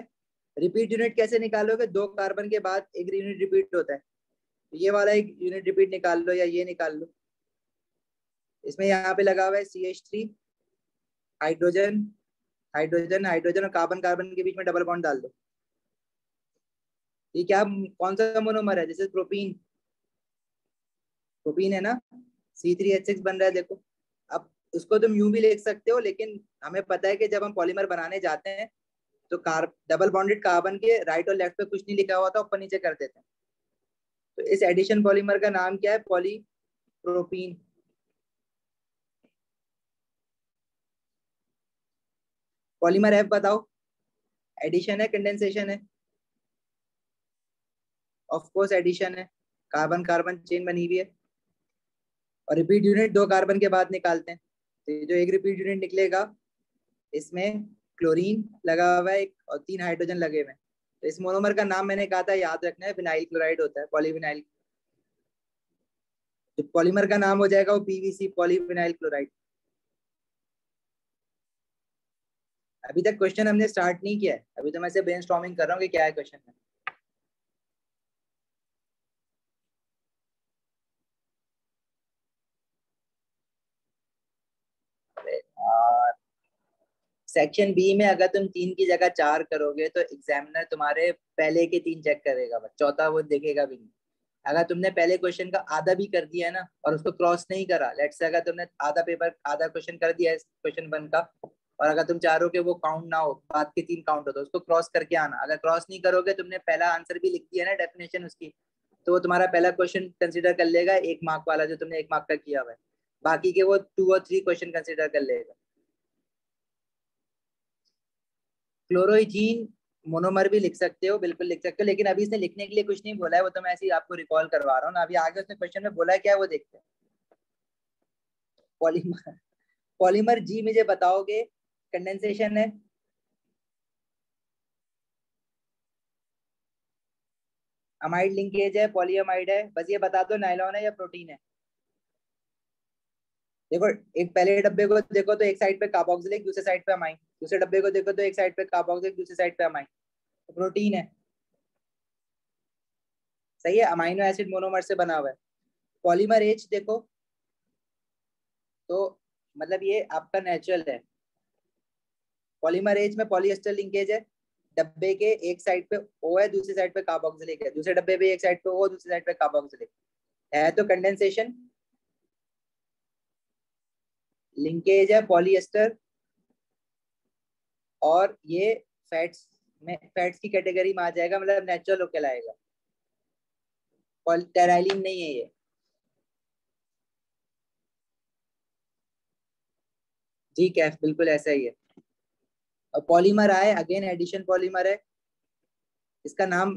रिपीट यूनिट कैसे निकालोगे, दो कार्बन के बाद एक यूनिट रिपीट होता है, तो ये वाला एक यूनिट रिपीट निकाल लो या ये निकाल लो। इसमें यहाँ पे लगा हुआ है CH3, हाइड्रोजन हाइड्रोजन हाइड्रोजन और कार्बन कार्बन के बीच में डबल बॉन्ड डाल दो। ये क्या, कौन सा मोनोमर है, जैसे प्रोपीन। प्रोपीन है ना, C3H6 बन रहा है देखो। अब उसको तुम यूं भी लिख सकते हो, लेकिन हमें पता है कि जब हम पॉलीमर बनाने जाते हैं तो डबल बॉन्डेड कार्बन के राइट और लेफ्ट पे कुछ नहीं लिखा हुआ था, ऊपर नीचे कर देते हैं। तो इस एडिशन पॉलीमर का नाम क्या है, पॉलीप्रोपीन। पॉलीमर F बताओ, एडिशन है कंडेंसेशन है। ऑफ कोर्स एडिशन है। कार्बन कार्बन चेन बनी हुई है और रिपीट यूनिट 2 कार्बन के बाद निकालते हैं। तो ये जो एक रिपीट यूनिट निकलेगा इसमें क्लोरीन लगा हुआ है और 3 हाइड्रोजन लगे हुए हैं। तो इस मोनोमर का नाम मैंने कहा था याद रखना है, विनाइल क्लोराइड होता है, पॉलीविनाइल। जो पॉलीमर का नाम हो जाएगा वो पीवीसी, पॉलीविनाइल क्लोराइड। अभी तक क्वेश्चन हमने स्टार्ट नहीं किया है, अभी तो मैं सिर्फ ब्रेनस्टॉर्मिंग कर रहा हूँ कि क्या है क्वेश्चन में। सेक्शन बी में अगर तुम 3 की जगह 4 करोगे तो एग्जामिनर तुम्हारे पहले के 3 चेक करेगा, बस चौथा वो देखेगा भी नहीं। अगर तुमने पहले क्वेश्चन का आधा भी कर दिया है ना और उसको क्रॉस नहीं करा, लेट्स से अगर तुमने आधा पेपर आधा क्वेश्चन कर दिया है क्वेश्चन 1 का और अगर तुम चाह रहे हो कि वो काउंट ना हो, बाद के 3 काउंट हो, तो उसको क्रॉस करके आना। अगर क्रॉस नहीं करोगे, तुमने पहला आंसर भी लिख दिया ना डेफिनेशन उसकी, तो वो तुम्हारा पहला क्वेश्चन कंसिडर कर लेगा 1 मार्क वाला जो तुमने 1 मार्क का किया हुआ है, बाकी के वो 2 और 3 क्वेश्चन कंसिडर कर लेगा। क्लोरोइथीन मोनोमर भी लिख सकते हो, बिल्कुल लिख सकते हो, लेकिन अभी इसने लिखने के लिए कुछ नहीं बोला है, वो तो मैं ऐसे ही आपको रिकॉल करवा रहा हूँ ना। अभी आगे उसने क्वेश्चन में बोला है क्या है वो देखते हैं। पॉलीमर, पॉलीमर जी मुझे बताओगे। कंडेंसेशन है, अमाइड लिंकेज है, पॉलीअमाइड है, बस ये बता दो नायलॉन है या प्रोटीन है। देखो एक पहले डब्बे को देखो तो एक साइड पे कार्बोक्सिलिक, दूसरे साइड पे अमाइन, दूसरे डब्बे को देखो तो एक साइड पे कार्बोक्सिलिक, दूसरे साइड पे अमाइन, तो प्रोटीन है। सही है, अमाइनो एसिड मोनोमर से बना हुआ है। पॉलीमर एच देखो तो मतलब ये आपका नेचुरल है। पॉलीमर एच में पॉलीएस्टर लिंकेज है, डब्बे के एक साइड पे ओ है, दूसरी साइड पे कार्बोक्सिलिक है, दूसरे डब्बे पे एक साइड पे ओ, दूसरी साइड पे कार्बोक्सिलिक है, तो कंडेंसेशन। लिंकेज है पॉलीएस्टर, और ये फैट्स में, फैट्स की कैटेगरी में आ जाएगा, मतलब नेचुरल होके लाएगा, टेराइलिन नहीं है ये। जी कैफ बिल्कुल ऐसा ही है। और पॉलीमर आए अगेन एडिशन पॉलीमर है, इसका नाम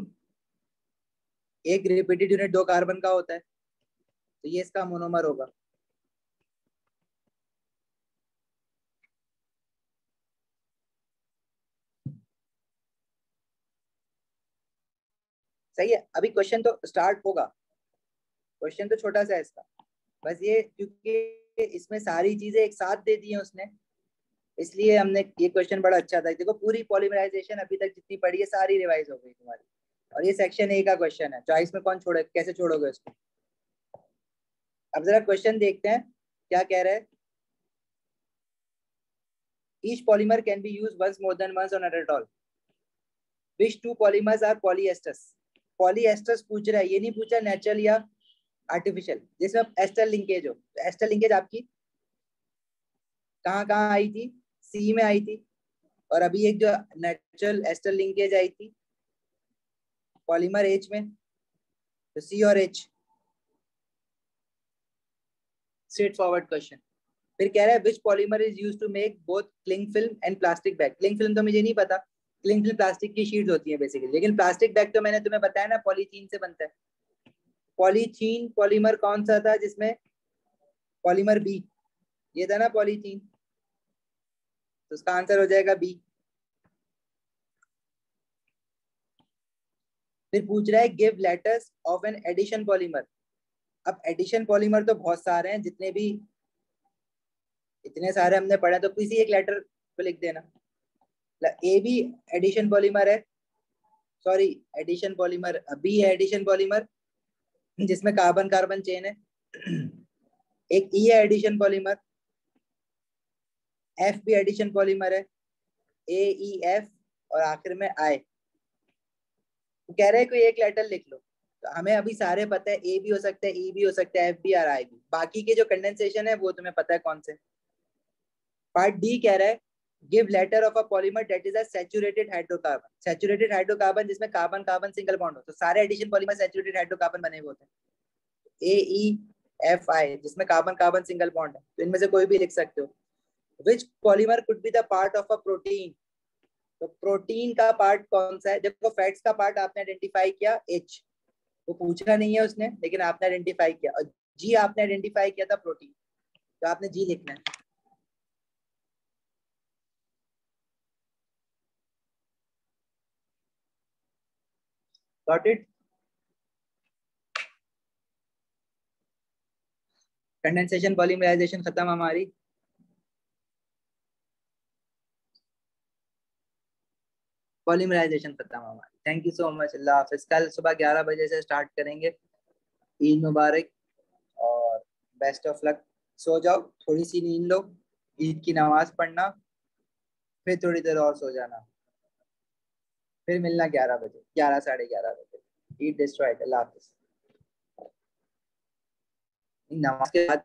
एक रिपीटेड यूनिट 2 कार्बन का होता है, तो ये इसका मोनोमर होगा। सही है, अभी क्वेश्चन तो स्टार्ट होगा, क्वेश्चन तो छोटा सा है इसका, बस ये क्योंकि इसमें सारी चीजें एक साथ दे दी है उसने, इसलिए हमने ये क्वेश्चन बड़ा अच्छा था। देखो पूरी पॉलीमराइजेशन अभी तक जितनी पढ़ी है सारी रिवाइज हो गई तुम्हारी, और ये सेक्शन ए का क्वेश्चन है, चॉइस में कौन छोड़े, कैसे छोड़ोगे इसको। अब जरा क्वेश्चन देखते हैं क्या कह रहा है। Each polymer can be used once more than once on adult doll. Which two polymers are polyesters? Polyesters पूछ रहा है, ये नहीं पूछा नेचुरल या आर्टिफिशियल, जिसमें एस्टर लिंकेज हो। तो एस्टर लिंकेज आपकी कहाँ कहाँ आई थी, सी में आई थी, और अभी एक जो नेचुरल एस्टर लिंकेज आई थी पॉलीमर एच में, तो सी और एच। Straight forward question. फिर कह रहा है which polymer is used to make both cling film and plastic bag. Cling film तो मुझे नहीं पता, क्लिंग फिल्म प्लास्टिक की शीट्स होती है बेसिकली, लेकिन प्लास्टिक बैग तो मैंने तुम्हें बताया ना पॉलीथीन से बनता है। पॉलीथीन पॉलीमर कौन सा था जिसमें, पॉलीमर बी, ये था ना पॉलीथीन, तो उसका आंसर हो जाएगा बी। फिर पूछ रहा है give letters of an addition polymer. अब एडिशन पॉलीमर तो बहुत सारे हैं, जितने भी इतने सारे हमने पढ़े, तो किसी एक लेटर को लिख देना। ए भी एडिशन पॉलीमर है, सॉरी एडिशन पॉलीमर बी है, एडिशन पॉलीमर जिसमें कार्बन कार्बन चेन है। एक ई है एडिशन पॉलीमर, एफ भी एडिशन पॉलीमर है, ए ई एफ, और आखिर में आई। तो कह रहे हैं कोई एक लेटर लिख लो, तो हमें अभी सारे पता है, ए भी हो सकता है, ई भी हो सकता है, एफ भी और आई भी, बाकी के जो कंडेंसेशन है वो तुम्हें पता है कौन से। पार्ट डी कह रहा है give letter of a polymer that is a saturated hydrocarbon. Saturated hydrocarbon जिसमें कार्बन कार्बन सिंगल बॉन्ड हो, तो सारे एडिशन पॉलीमर सैचुरेटेड हाइड्रोकार्बन बने हुए होते हैं। ए ई एफ आई जिसमें कार्बन कार्बन सिंगल बॉन्ड है, तो इनमें से कोई भी लिख सकते हो। Which polymer could be the part of a protein. तो प्रोटीन का पार्ट कौन सा है, देखो फैट्स का पार्ट आपने आइडेंटिफाई किया एच, वो पूछा नहीं है उसने, लेकिन आपने आइडेंटिफाई किया। और जी आपने आइडेंटिफाई किया था प्रोटीन, तो आपने जी लिखना है। Got it? कंडेंसेशन पॉलीमराइजेशन खत्म हमारी। पॉलीमराइजेशन खत्म हमारी। Thank you so much. अल्लाह हाफिज। कल सुबह 11 बजे से स्टार्ट करेंगे। ईद मुबारक और बेस्ट ऑफ लक। सो जाओ, थोड़ी सी नींद लो, ईद की नमाज पढ़ना, फिर थोड़ी देर और सो जाना, फिर मिलना 11 बजे, 11 साढ़े 11 बजे। ईद डिस्ट्रॉयड। अल्लाह हाफिज। नमाज के बाद